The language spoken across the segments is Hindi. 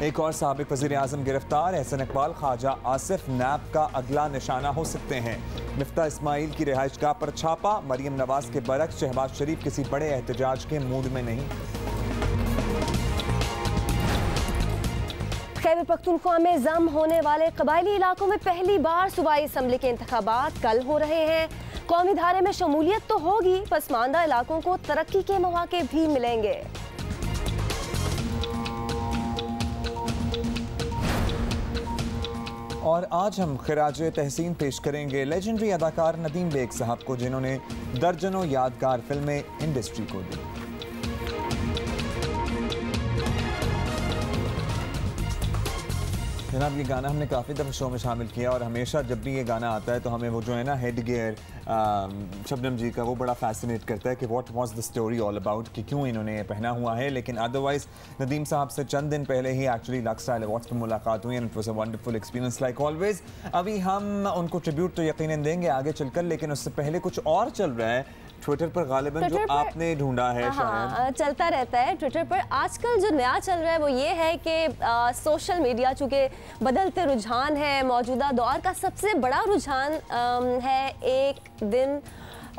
एक और साबिक वज़ीर-ए-आज़म गिरफ्तार। एहसन इकबाल ख्वाजा आसिफ नैब का अगला निशाना हो सकते हैं। मिफ्ता इस्माइल की रिहाइशगाह पर छापा। मरियम नवाज के बरक्स शहबाज शरीफ किसी बड़े एहतजाज के मूड में नहीं। खैबर पख्तूनख्वा में जम होने वाले कबायली इलाकों में पहली बार सूबाई असम्बली के इंतखाबात कल हो रहे हैं। कौमी धारे में शमूलियत तो होगी, पसमानदा इलाकों को तरक्की के मौके भी मिलेंगे। और आज हम खिराज तहसीन पेश करेंगे लेजेंडरी अदाकार नदीम बेग साहब को, जिन्होंने दर्जनों यादगार फिल्में इंडस्ट्री को दी। जनाब, ये गाना हमने काफ़ी दफ़ा शो में शामिल किया और हमेशा जब भी ये गाना आता है तो हमें वो जो है ना हेड गियर शबनम जी का, वो बड़ा फैसिनेट करता है कि what was the story all about, कि क्यों इन्होंने ये पहना हुआ है। लेकिन अदरवाइज नदीम साहब से चंद दिन पहले ही एक्चुअली लक्स स्टाइल अवार्ड्स पर मुलाकात हुई and it was a wonderful experience like always. अभी हम उनको ट्रिब्यूट तो यकीनन देंगे आगे चलकर, लेकिन उससे पहले कुछ और चल रहा है ट्विटर पर गालिबन, जो आपने ढूंढा है। हाँ, चलता रहता है ट्विटर पर। आजकल जो नया चल रहा है वो ये है कि सोशल मीडिया चूँकि बदलते रुझान है, मौजूदा दौर का सबसे बड़ा रुझान है एक दिन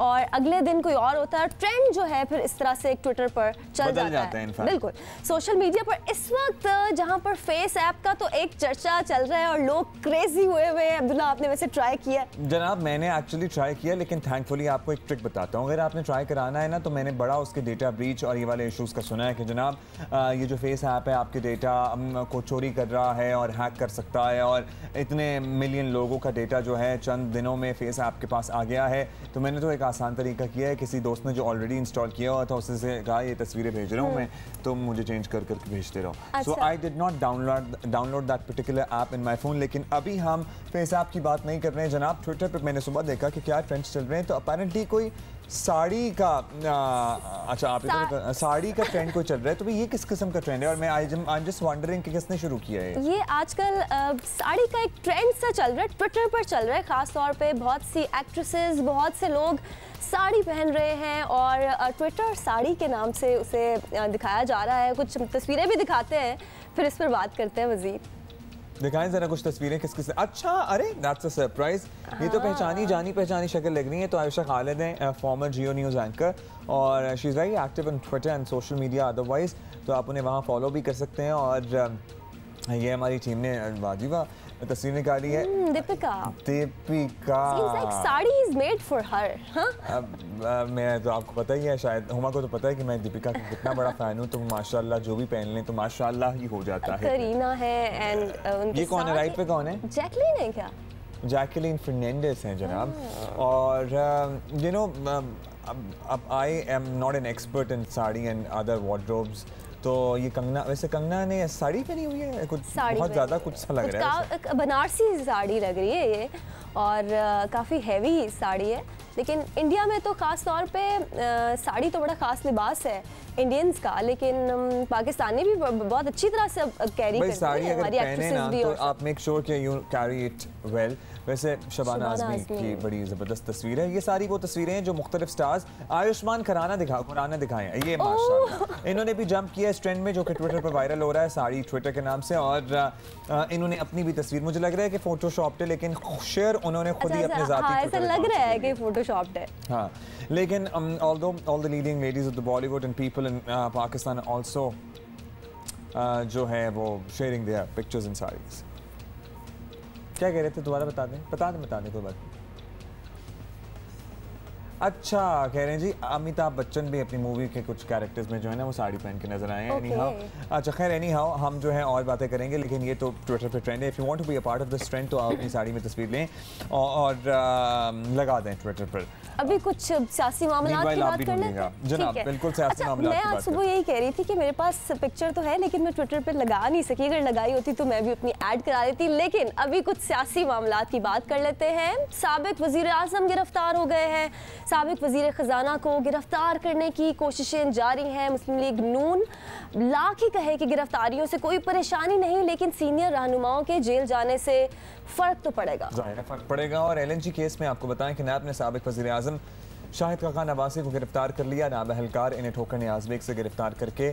और अगले दिन कोई और होता है। ट्रेंड जो है फिर इस तरह से एक ट्विटर पर चल जाता है। बिल्कुल, सोशल मीडिया पर इस वक्त जहां पर फेस ऐप का तो एक चर्चा चल रहा है और लोग क्रेजी हुए हैं। अब्दुल्ला, आपने वैसे ट्राई किया? जनाब, मैंने एक्चुअली ट्राई किया, लेकिन थैंकफुली आपको एक ट्रिक बताता हूँ। अगर आपने ट्राई कराना है ना, तो मैंने बड़ा उसके डेटा ब्रीच और ये वाले इशूज़ का सुना है कि जनाब ये जो फेस ऐप है आपके डेटा को चोरी कर रहा है और हैक कर सकता है, और इतने मिलियन लोगों का डेटा जो है चंद दिनों में फेस ऐप के पास आ गया है। तो मैंने तो एक आसान तरीका किया है, किसी दोस्त ने जो ऑलरेडी इंस्टॉल किया हुआ था उससे कहा ये तस्वीरें भेज रहा हूँ मैं, तो मुझे चेंज कर करके भेजते रहो। So I did not download that particular app in my phone. लेकिन अभी हम फेस ऐप की बात नहीं कर रहे हैं जनाब। ट्विटर पर मैंने सुबह देखा कि क्या ट्रेंड्स चल रहे हैं, तो अपेरेंटली कोई साड़ी का अच्छा आप तो साड़ी का ट्रेंड कोई चल रहा है। तो ये किस किस्म का ट्रेंड है, और मैं आई एम जस्ट वंडरिंग कि किसने शुरू किया है ये? आजकल साड़ी का एक ट्रेंड सा चल रहा है, ट्विटर पर चल रहा है। खास तौर पे बहुत सी एक्ट्रेसेस, बहुत से लोग साड़ी पहन रहे हैं और ट्विटर साड़ी के नाम से उसे दिखाया जा रहा है। कुछ तस्वीरें भी दिखाते हैं, फिर इस पर बात करते हैं मजीद। दिखाएं जरा कुछ तस्वीरें किस किस। अच्छा, अरे दैट्स अ सरप्राइज। ये तो जानी पहचानी शक्ल लग रही है। तो आयशा खालिद हैं, फॉर्मर जियो न्यूज़ एंकर, और she is very active on Twitter and social media otherwise, तो आप उन्हें वहाँ फॉलो भी कर सकते हैं। और ये हमारी टीम ने वाजिबा तस्वीर निकाली है। Deepika sari is made for her. मैं तो आपको पता ही है, शायद हुमा को तो पता है कि मैं दीपिका का कितना बड़ा फैन हूँ। तो माशाल्लाह जो भी पहन लें तो माशाल्लाह ही हो जाता है। करीना है एंड ये कौन है राइट पे? कौन है? जैकलीन है क्या? जैकलीन फर्नांडिस हैं जनाब। और यू नो अब I am not an expert in sari and other wardrobes. तो ये कंगना, वैसे कंगना ने साड़ी पहनी हुई है, कुछ बहुत ज़्यादा कुछ सा लग रहा है। बनारसी साड़ी लग रही है ये, और काफ़ी हैवी साड़ी है। लेकिन इंडिया में तो ख़ास तौर पे साड़ी तो बड़ा ख़ास लिबास है इंडियंस का, लेकिन पाकिस्तानी भी बहुत अच्छी तरह से कैरी करते हैं। साड़ी अगर पहने ना तो आप मेक श्योर कि यू कैरी इट वेल। वैसे शबाना आज़मी की बड़ी ज़बरदस्त तस्वीर है। ये सारी वो तस्वीरें हैं जो मुख्तलिफ स्टार्स, आयुष्मान खुराना दिखाए हैं। ये माशाल्लाह इन्होंने भी जंप किया इस ट्रेंड में जो कि ट्विटर पर वायरल हो रहा है, साड़ी ट्विटर के नाम से। और इन्होंने अपनी भी तस्वीर, मुझे लग रहा है कि फोटोशॉप्ड है, लेकिन शेयर उन्होंने खुद ही अपने ज़ाती ऐसा लग रहा है कि फोटोशॉप्ड है। हाँ, लेकिन although all the leading ladies of the Bollywood and people in Pakistan also जो है वो sharing their pictures in sarees। क्या कह रहे थे? दोबारा बता दें कोई बात नहीं। अच्छा, कह रहे हैं जी अमिताभ बच्चन भी अपनी मूवी के कुछ कैरेक्टर्स में जो है ना वो साड़ी पहन के नजर आए हैं। एनी हाउ, अच्छा खैर, एनी हाउ हम जो है और बातें करेंगे, लेकिन ये तो ट्विटर पे ट्रेंड है। If you want to be a part of this trend तो आप अपनी साड़ी में तस्वीर लें और लगा दें ट्विटर पर। अभी कुछ सियासी मामलात की बात करने जनाब, बिल्कुल सियासी मामलात की बात। मैं आज सुबह यही कह रही थी कि मेरे पास पिक्चर तो है, लेकिन मैं ट्विटर पर लगा नहीं सकी। अगर लगाई होती तो मैं भी अपनी ऐड करा देती। लेकिन अभी कुछ सियासी मामलात की बात कर लेते हैं। साबिक वज़ीर-ए-आज़म गिरफ्तार हो गए हैं। साबिक वज़ीर ख़जाना को गिरफ्तार करने की कोशिशें जारी हैं। मुस्लिम लीग नून लाख ही कहे कि गिरफ्तारियों से कोई परेशानी नहीं, लेकिन सीनियर रहनुमाओं के जेल जाने से फ़र्क तो पड़ेगा, ज़ाहिर फ़र्क पड़ेगा। और LNG केस में आपको बताएं कि नैब ने साबिक वज़ीर-ए-आज़म शाहिद खान अब्बासी को गिरफ्तार कर लिया। नाब अहलकार इन्हें ठोकर नियाज़ बेग से गिरफ्तार करके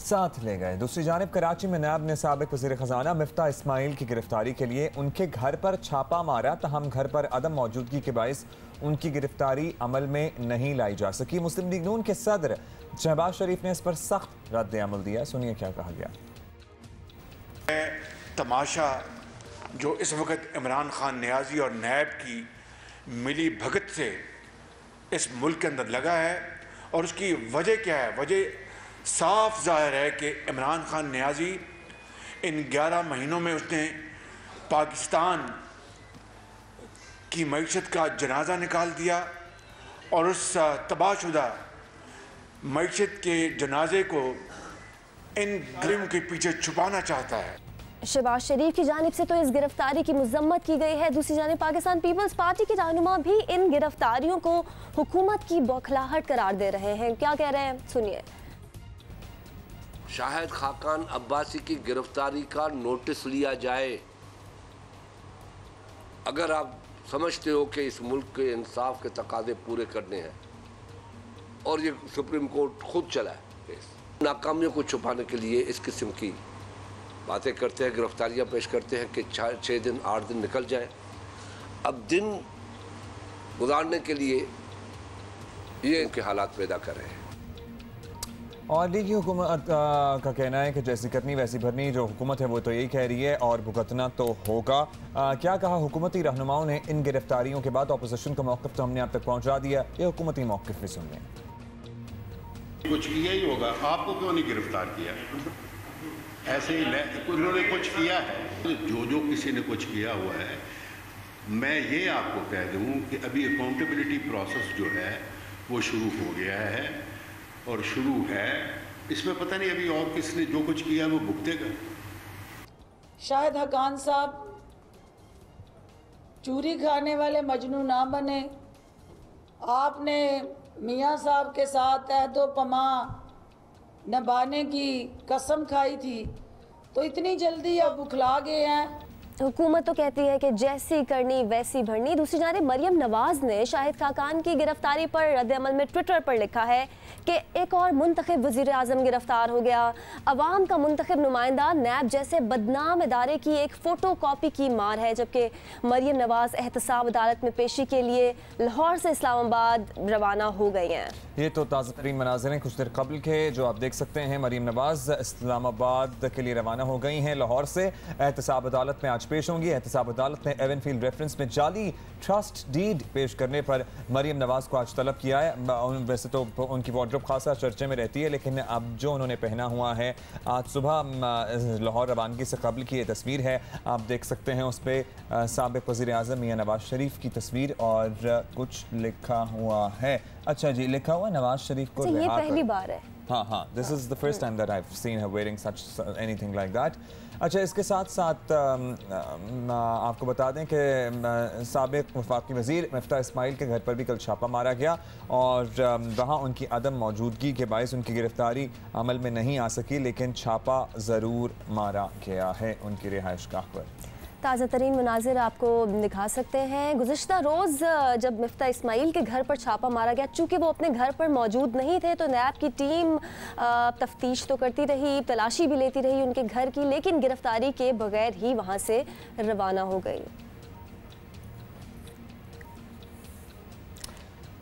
साथ ले गए। दूसरी जानिब कराची में नायब ने साबिक वज़ीर ख़जाना मिफ्ता इस्माइल की गिरफ्तारी के लिए उनके घर पर छापा मारा, तहम घर पर अदम मौजूदगी के बायस उनकी गिरफ्तारी अमल में नहीं लाई जा सकी। मुस्लिम लीग नून के सदर शहबाज शरीफ ने इस पर सख्त रद्द अमल दिया। सुनिए क्या कहा गया। तमाशा जो इस वक्त इमरान खान नियाजी और नैब की मिली भगत से इस मुल्क के अंदर लगा है, और उसकी वजह क्या है? वजह साफ जाहिर है कि इमरान खान नियाजी इन 11 महीनों में उसने पाकिस्तान की मईशत का जनाजा निकाल दिया और उस तबाहशुदा मईशत के जनाजे को इन ग्रिम के पीछे छुपाना चाहता है। शहबाज शरीफ की जानिब से तो इस गिरफ्तारी की मजम्मत की गई है। दूसरी जानिब पाकिस्तान पीपल्स पार्टी के रहनुमा भी इन गिरफ्तारियों को हुकूमत की बौखलाहट करार दे रहे हैं। क्या कह रहे हैं, सुनिए। शाहिद खाकान अब्बासी की गिरफ्तारी का नोटिस लिया जाए। अगर आप समझते हो कि इस मुल्क के इंसाफ के तकाजे पूरे करने हैं, और ये सुप्रीम कोर्ट खुद चला है, नाकामियों को छुपाने के लिए इस किस्म की बातें करते हैं, गिरफ्तारियां पेश करते हैं कि 6 दिन 8 दिन निकल जाए। अब दिन गुजारने के लिए ये इनके हालात पैदा कर रहे हैं। और लीगी हुकूमत का कहना है कि जैसी करनी वैसी भरनी। जो हुकूमत है वो तो यही कह रही है और भुगतना तो होगा। क्या कहा हुकूमती रहनुमाओं ने इन गिरफ्तारियों के बाद? अपोजिशन का मौक़िफ़ तो हमने आप तक पहुँचा दिया, ये हुकूमती मौक़िफ़ भी सुन लें। कुछ किया ही होगा, आपको क्यों नहीं गिरफ्तार किया? ऐसे ही उन्होंने कुछ किया है, जो किसी ने कुछ किया हुआ है। मैं ये आपको कह दूं कि अभी अकाउंटेबिलिटी प्रोसेस जो है वो शुरू हो गया है और शुरू है। इसमें पता नहीं अभी और किसने जो कुछ किया वो भुगतेगा। शाहिद खाकान साहब चूरी खाने वाले मजनू ना बने। आपने मियाँ साहब के साथ अहदो पमा निभाने की कसम खाई थी, तो इतनी जल्दी अब बुखला गए हैं। हुकूमत तो कहती है कि जैसी करनी वैसी भरनी। दूसरी जानिब मरियम नवाज ने शाहिद खाकान की गिरफ्तारी पर रद्द-ए-अमल में ट्विटर पर लिखा है कि एक और मुंतखब वज़ीर आज़म गिरफ्तार हो गया। अवाम का मुंतखब नुमाइंदा नैब जैसे बदनाम इदारे की एक फ़ोटो कॉपी की मार है। जबकि मरियम नवाज एहतसाब अदालत में पेशी के लिए लाहौर से इस्लामाबाद रवाना हो गई हैं। ये तो ताज़ा तरीन मनाज़िर हैं कुछ देर कबल के, जो आप देख सकते हैं। मरियम नवाज इस्लामाबाद के लिए रवाना हो गई हैं लाहौर से। एहतसाब अदालत में आज पेश होंगी। एहतसाब अदालत ने एवनफील्ड रेफरेंस में जाली ट्रस्ट डीड पेश करने पर मरियम नवाज को आज तलब किया है। वैसे तो उनकी वार्डरोब खासा चर्चे में रहती है, लेकिन अब जो उन्होंने पहना हुआ है, आज सुबह लाहौर रवानगी से कबल की ये तस्वीर है, आप देख सकते हैं। उस पर साबिक वज़ीर आज़म मियां नवाज शरीफ की तस्वीर और कुछ लिखा हुआ है। अच्छा जी, लिखा हुआ नवाज शरीफ को। ये पहली बार है। हाँ, this is the first time that I have seen her wearing such anything like that. अच्छा, इसके साथ साथ आपको बता दें कि साबिक वफाकी वज़ीर मिफ्ता इस्माइल के घर पर भी कल छापा मारा गया और वहाँ उनकी अदम मौजूदगी के बायस उनकी गिरफ्तारी अमल में नहीं आ सकी, लेकिन छापा ज़रूर मारा गया है उनकी रिहाइशगाह पर। ताज़ा तरीन मनाजिर आपको दिखा सकते हैं। गुज़िश्ता रोज़ जब मिफ्ता इस्माइल के घर पर छापा मारा गया, चूँकि वो अपने घर पर मौजूद नहीं थे, तो नैब की टीम तफ्तीश तो करती रही, तलाशी भी लेती रही उनके घर की, लेकिन गिरफ्तारी के बगैर ही वहाँ से रवाना हो गई।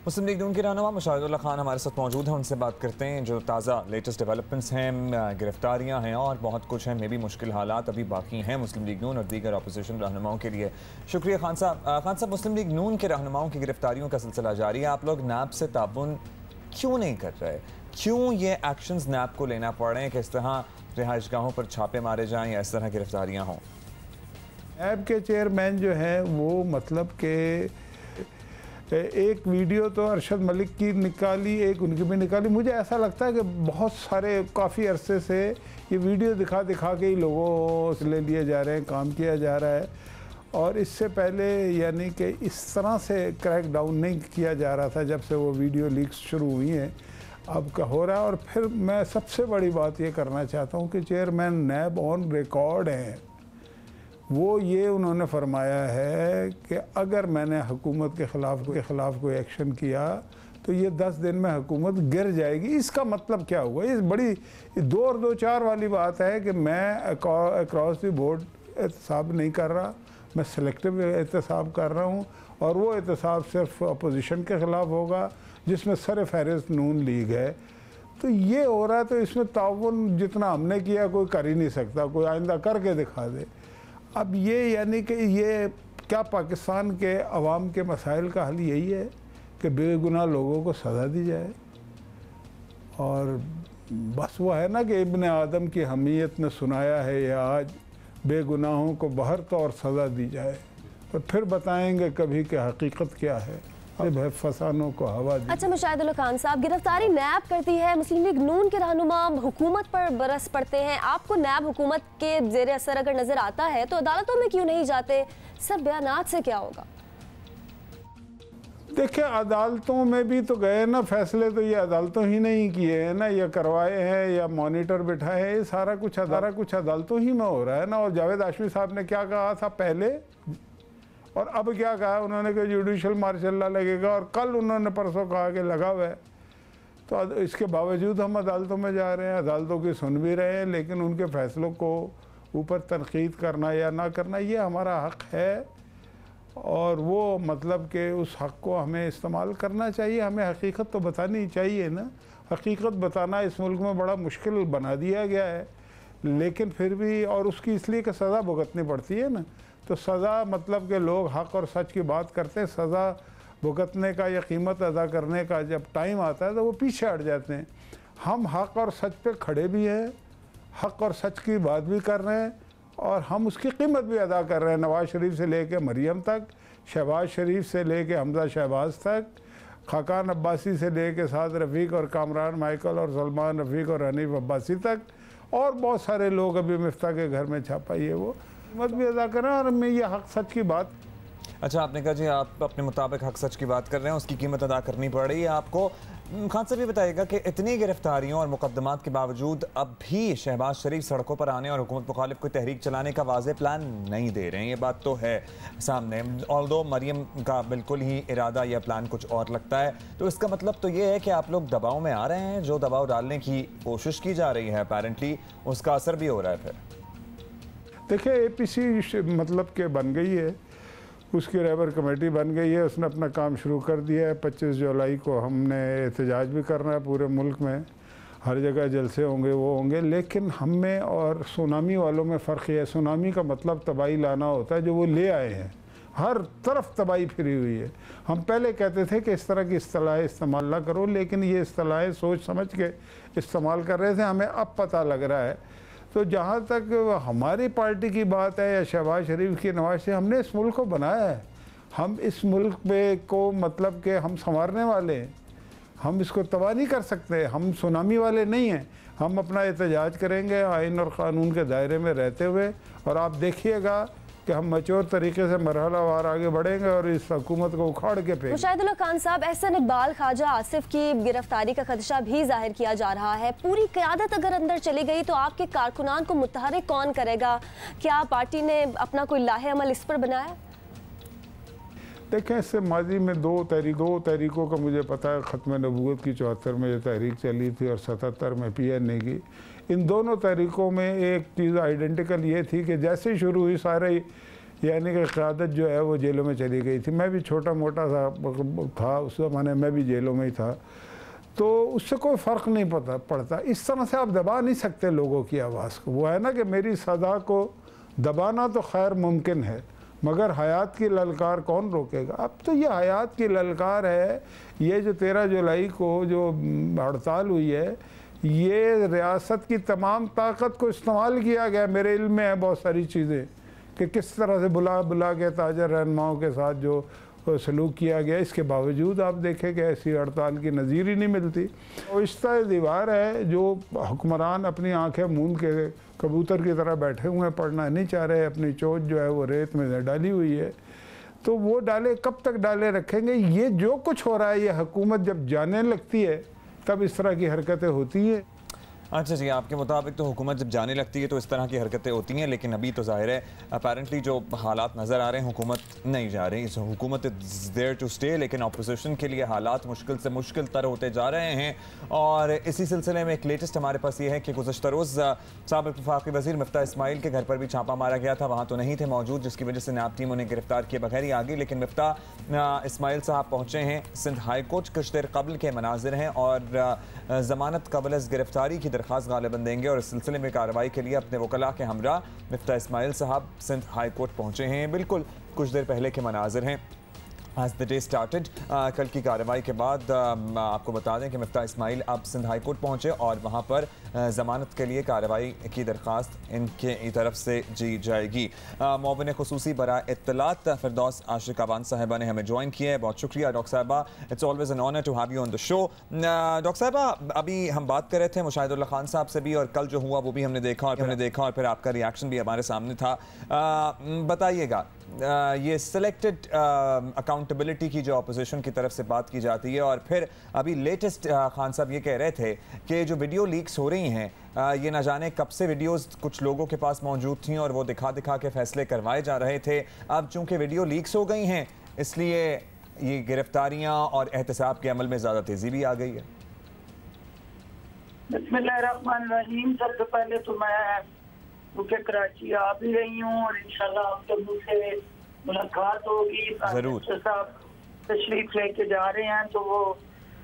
मुस्लिम लीग नून के रहनुमा मुशाहिदुल्लाह खान हमारे साथ मौजूद हैं, उनसे बात करते हैं जो ताज़ा लेटेस्ट डेवलपमेंट्स हैं, गिरफ्तारियां हैं और बहुत कुछ हैं। मे भी मुश्किल हालात अभी बाकी हैं मुस्लिम लीग नून और दीगर अपोजिशन रहनुमाओं के लिए। शुक्रिया खान साहब। मुस्लिम लीग नून के रहनुमाओं की गिरफ्तारियों का सिलसिला जारी है। आप लोग नैब से ताबुन क्यों नहीं कर रहे? क्यों ये एक्शंस नैब को लेना पड़ रहे हैं कि इस तरह रिहाइशगाहों पर छापे मारे जाएँ या इस तरह गिरफ्तारियाँ हों? नैब के चेयरमैन जो हैं वो मतलब के एक वीडियो तो अरशद मलिक की निकाली, एक उनकी भी निकाली। मुझे ऐसा लगता है कि बहुत सारे काफ़ी अरसे से ये वीडियो दिखा दिखा के ही लोगों से ले लिए जा रहे हैं, काम किया जा रहा है। और इससे पहले यानी कि इस तरह से क्रैक डाउन नहीं किया जा रहा था जब से वो वीडियो लीक्स शुरू हुई हैं, अब का हो रहा है। और फिर मैं सबसे बड़ी बात ये करना चाहता हूँ कि चेयरमैन नैब ऑन रिकॉर्ड हैं, वो ये उन्होंने फरमाया है कि अगर मैंने हुकूमत के ख़िलाफ़ कोई एक्शन किया तो ये 10 दिन में हुकूमत गिर जाएगी। इसका मतलब क्या हुआ? इस बड़ी 2 और 2 4 वाली बात है कि मैं अक्रॉस द बोर्ड एहतसाब नहीं कर रहा, मैं सेलेक्टिव एहतसाब कर रहा हूँ, और वो एहतसाब सिर्फ अपोजिशन के ख़िलाफ़ होगा जिसमें सर फहरिस्त नून लीग है। तो ये हो रहा है, तो इसमें ताउन जितना हमने किया कोई कर ही नहीं सकता, कोई आइंदा करके दिखा दे। अब ये यानी कि ये क्या पाकिस्तान के अवाम के मसाइल का हल यही है कि बेगुनाह लोगों को सज़ा दी जाए? और बस वो है ना कि इब्न आदम की हमीयत ने सुनाया है, या आज बेगुनाहों को बहर तौर सज़ा दी जाए, और फिर बताएंगे कभी कि हकीकत क्या है। अब फसानों को हवा दी। अच्छा मुशाहिदुल खान साहब, गिरफ्तारी नैब करती है, मुस्लिम लीग नून के रहनुमा हुकूमत पर बरस पड़ते हैं। आपको नैब हुकूमत के ज़ेर असर अगर नज़र आता है तो अदालतों में क्यों नहीं जाते? सब बयानात से क्या होगा? देखिए, अदालतों में भी तो गए ना, फैसले तो ये अदालतों ही नहीं किए हैं ना, या करवाए हैं या मॉनिटर बिठाए हैं, ये सारा कुछ अदालतों ही में हो रहा है ना। और जावेद हाशमी साहब ने क्या कहा था पहले, और अब क्या कहा उन्होंने कि जुडिशल मार्शल लगेगा, और कल उन्होंने परसों कहा कि लगा हुआ है। तो इसके बावजूद हम अदालतों में जा रहे हैं, अदालतों की सुन भी रहे हैं, लेकिन उनके फैसलों को ऊपर तनकीद करना या ना करना ये हमारा हक़ है, और वो मतलब कि उस हक़ को हमें इस्तेमाल करना चाहिए। हमें हकीकत तो बतानी चाहिए ना। हकीकत बताना इस मुल्क में बड़ा मुश्किल बना दिया गया है, लेकिन फिर भी, और उसकी इसलिए कि सज़ा भुगतनी पड़ती है ना। तो सज़ा मतलब कि लोग हक़ और सच की बात करते हैं, सज़ा भुगतने का या कीमत अदा करने का जब टाइम आता है तो वो पीछे हट जाते हैं। हम हक़ और सच पे खड़े भी हैं, हक़ और सच की बात भी कर रहे हैं, और हम उसकी कीमत भी अदा कर रहे हैं। नवाज़ शरीफ से लेके मरियम तक, शहबाज शरीफ से लेके हमजा शहबाज तक, खाकान अब्बासी से लेके साद रफ़ीक और कामरान माइकल और सलमान रफ़ीक और हनीफ अब्बासी तक, और बहुत सारे लोग अभी मिफ्ता के घर में छापा ये वो कीमत भी अदा कर रहे हैं। और मैं ये हक़ सच की बात। अच्छा, आपने कहा जी आप अपने मुताबिक हक़ सच की बात कर रहे हैं, उसकी कीमत अदा करनी पड़ रही है आपको। खान साहब ये बताइएगा कि इतनी गिरफ्तारियों और मुकदमात के बावजूद अब भी शहबाज शरीफ सड़कों पर आने और हुकूमत मुखालिफ कोई तहरीक चलाने का वाज़ेह प्लान नहीं दे रहे हैं, ये बात तो है सामने। ऑल्दो मरियम का बिल्कुल ही इरादा या प्लान कुछ और लगता है, तो इसका मतलब तो ये है कि आप लोग दबाव में आ रहे हैं, जो दबाव डालने की कोशिश की जा रही है अपेरेंटली उसका असर भी हो रहा है। फिर देखिए, APC मतलब के बन गई है, उसकी रहबर कमेटी बन गई है, उसने अपना काम शुरू कर दिया है। 25 जुलाई को हमने एहतजाज भी करना है पूरे मुल्क में, हर जगह जलसे होंगे, वो होंगे। लेकिन हम में और सुनामी वालों में फ़र्क है। सुनामी का मतलब तबाही लाना होता है, जो वो ले आए हैं। हर तरफ तबाही फिरी हुई है। हम पहले कहते थे कि इस तरह की इस्तिलाहें इस्तेमाल ना करो, लेकिन ये इस्तिलाहें सोच समझ के इस्तेमाल कर रहे थे। हमें अब पता लग रहा है। तो जहाँ तक हमारी पार्टी की बात है या शहबाज शरीफ की, नवाज शरीफ, हमने इस मुल्क को बनाया है। हम इस मुल्क पे को मतलब कि हम संवारने वाले हैं, हम इसको तबाह नहीं कर सकते। हम सुनामी वाले नहीं हैं। हम अपना एहतजाज करेंगे आइन और क़ानून के दायरे में रहते हुए, और आप देखिएगा कि हम मैच्योर तरीके से मरहलावार आगे बढ़ेंगे और इस हुकूमत को उखाड़ के फेंकेंगे। मुशाहिदुल खान साहब, एहसन इकबाल, ख्वाजा आसिफ की गिरफ्तारी का खदशा भी जाहिर किया जा रहा है। पूरी क़यादत अगर अंदर चली गई तो आपके कारकुनान को मुतहरिक कौन करेगा? क्या पार्टी ने अपना कोई लाहे अमल इस पर बनाया? देखें, इससे माजी में दो तहरीकों का मुझे पता है। ख़त्म नबूवत की 74 में ये तहरीक चली थी और 77 में PNA की। इन दोनों तहरीकों में एक चीज़ आइडेंटिकल ये थी कि जैसे ही शुरू हुई सारे यानी कि क़यादत जो है वो जेलों में चली गई थी। मैं भी छोटा मोटा था उस ज़माने, मैं भी जेलों में ही था, तो उससे कोई फ़र्क नहीं पड़ता। इस तरह से आप दबा नहीं सकते लोगों की आवाज़ को। वो है ना कि मेरी सदा को दबाना तो खैर मुमकिन है, मगर हयात की ललकार कौन रोकेगा? अब तो ये हयात की ललकार है। ये जो 13 जुलाई को जो हड़ताल हुई है, ये रियासत की तमाम ताकत को इस्तेमाल किया गया। मेरे इल्म में है बहुत सारी चीज़ें कि किस तरह से बुला के ताजर रहनुमाओं के साथ जो सलूक किया गया। इसके बावजूद आप देखें कि ऐसी हड़ताल की नज़ीर ही नहीं मिलती। और इस तरह दीवार है जो हुक्मरान अपनी आंखें मूंद के कबूतर की तरह बैठे हुए हैं, पढ़ना नहीं चाह रहे। अपनी चोट जो है वो रेत में डाली हुई है, तो वो डाले कब तक डाले रखेंगे? ये जो कुछ हो रहा है, ये हुकूमत जब जाने लगती है तब इस तरह की हरकतें होती हैं। अच्छा जी, आपके मुताबिक तो हुकूमत जब जाने लगती है तो इस तरह की हरकतें होती हैं, लेकिन अभी तो जाहिर है अपेरेंटली जो हालात नज़र आ रहे हैं हुकूमत नहीं जा रही। इस हुकूमत इज़ देयर टू स्टे, लेकिन अपोजिशन के लिए हालात मुश्किल से मुश्किल तर होते जा रहे हैं। और इसी सिलसिले में एक लेटेस्ट हमारे पास ये है कि गुज़श्ता रोज़ साबिक़ वफाकी वज़ीर मिफ्ता इस्माइल के घर पर भी छापा मारा गया था, वहाँ तो नहीं थे मौजूद, जिसकी वजह से नैब टीम उन्हें गिरफ्तार किए बगैर ही आ गई। लेकिन मिफ्ता इस्माइल साहब पहुँचे हैं सिंध हाई कोर्ट, कुछ देर कबल के मनाजिर हैं और ज़मानत कबल गिरफ्तारी की दरख्वास्त गालिबन देंगे। और इस सिलसिले में कार्रवाई के लिए अपने वकला के हमरा मिफ्ता इस्माइल साहब सिंध हाई कोर्ट पहुँचे हैं। बिल्कुल कुछ देर पहले के मनाजिर हैं As the day started, कल की कार्रवाई के बाद आपको बता दें कि मिफ्ता इस्माइल अब सिंध हाई कोर्ट पहुँचे और वहाँ पर ज़मानत के लिए कार्रवाई की दरख्वास्त इनके तरफ से दी जाएगी। मुअव्विन खुसूसी बरा इत्तलात फिरदौस आशिक अवान साहिबा ने हमें ज्वाइन किया है, बहुत शुक्रिया डॉक्टर साहिबा, it's always an honour to have you on the show. Doctor साहिबा, अभी हम बात कर रहे थे मुशाहिदुल्लाह खान साहब से भी, और कल जो हुआ वो भी हमने देखा और फिर आपका रिएक्शन भी हमारे सामने था। बताइएगा, ये सिलेक्टेड अकाउंटेबिलिटी की जो अपोजिशन की तरफ से बात की जाती है, और फिर अभी लेटेस्ट खान साहब ये कह रहे थे कि जो वीडियो लीक्स हो रही हैं, ये ना जाने कब से वीडियोस कुछ लोगों के पास मौजूद थी और वो दिखा के फैसले करवाए जा रहे थे। अब चूंकि वीडियो लीक्स हो गई हैं, इसलिए ये गिरफ्तारियां और एहतसाब के अमल में ज़्यादा तेज़ी भी आ गई है। बिस्मिल्लाहिर्रहमानिर्रहीम। सबसे पहले तो मैं क्योंकि कराची आ भी रही हूँ और इंशाल्लाह आप तो मुझसे मुलाकात होगी। जरूर साहब तशरीफ लेके जा रहे हैं तो वो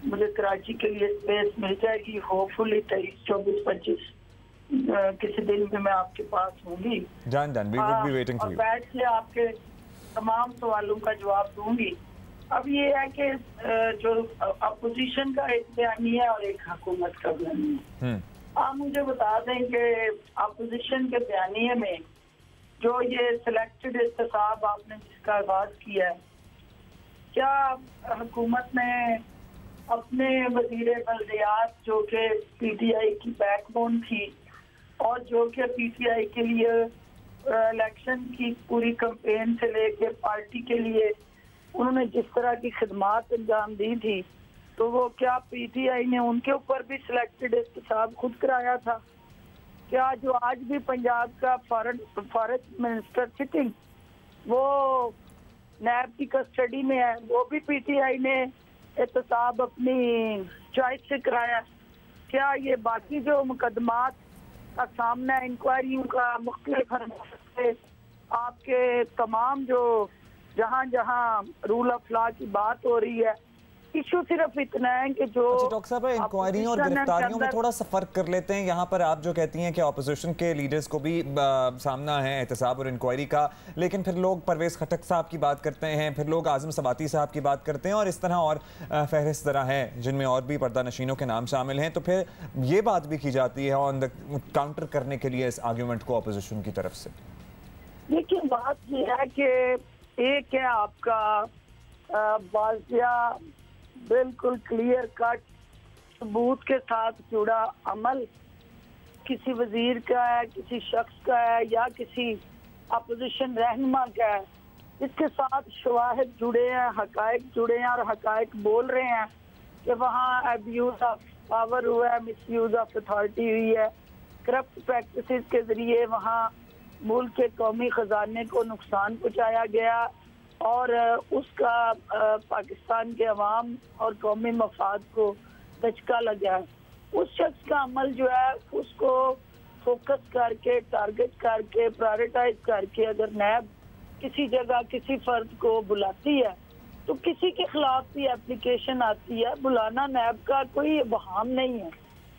मुझे कराची के लिए स्पेस मिल जाएगी। होपफुली 23, 24, 25 किसी दिन भी मैं आपके पास होंगी। जान we would be waiting for you. बैठ के आपके तमाम सवालों का जवाब दूंगी। अब ये है कि जो अपोजिशन का एक बयानिया और एक हुकूमत का बयानिया, आप मुझे बता दें कि अपोजिशन के बयानिए में जो ये सिलेक्टेड एहतसाब आपने जिसका आगाज किया है, क्या हुकूमत ने अपने वजीर बल्दियात जो कि पीटीआई की बैकबोन थी और जो कि पीटीआई के लिए इलेक्शन की पूरी कैंपेन से लेके पार्टी के लिए उन्होंने जिस तरह की खिदमात अंजाम दी थी, तो वो क्या पीटीआई ने उनके ऊपर भी सिलेक्टेड एहतसाब खुद कराया था? क्या जो आज भी पंजाब का फॉरेस्ट मिनिस्टर सिटिंग वो नैब की कस्टडी में है, वो भी पीटीआई ने एहतसाब अपनी चॉइस से कराया? क्या ये बाकी जो मुकदमात का सामना इंक्वायरियों का मुख्तलिफ से आपके तमाम जो जहाँ जहाँ रूल ऑफ लॉ की बात हो रही है, इशू सिर्फ इतना है कि जो डॉक्टर साहब इंक्वायरियों और गिरफ्तारियों में थोड़ा सा फर्क कर लेते हैं। यहाँ पर आप जो कहती हैं कि ऑपोजिशन के लीडर्स को भी सामना है एहतसाब और इंक्वायरी का, लेकिन फिर लोग परवेज खटक साहब की बात करते हैं, फिर लोग आजम सबाती साहब की बात करते हैं, और इस तरह और फहरिस्त तरह है जिनमें और भी पर्दा नशीनों के नाम शामिल हैं। तो फिर ये बात भी की जाती है ऑन द काउंटर करने के लिए इस आर्ग्यूमेंट को अपोजिशन की तरफ से। देखिए, बात यह है कि एक है आपका बाज़िया बिल्कुल क्लियर कट सबूत के साथ जुड़ा अमल किसी वजीर का है, किसी शख्स का है या किसी अपोजिशन रहनुमा का है, इसके साथ शवाहिद जुड़े हैं, हकायक जुड़े हैं और हकायक बोल रहे हैं कि वहाँ अब्यूज ऑफ पावर हुआ है, मिसयूज ऑफ अथॉरिटी हुई है, करप्ट प्रैक्टिसेस के जरिए वहाँ मुल्क के कौमी खजाने को नुकसान पहुँचाया गया और उसका पाकिस्तान के अवाम और कौमी मफाद को दचका लगा है। उस शख्स का अमल जो है उसको फोकस करके, टारगेट करके, प्रायोरिटाइज करके अगर नैब किसी जगह किसी फर्द को बुलाती है तो किसी के खिलाफ भी एप्लीकेशन आती है। बुलाना नैब का कोई बहाम नहीं है,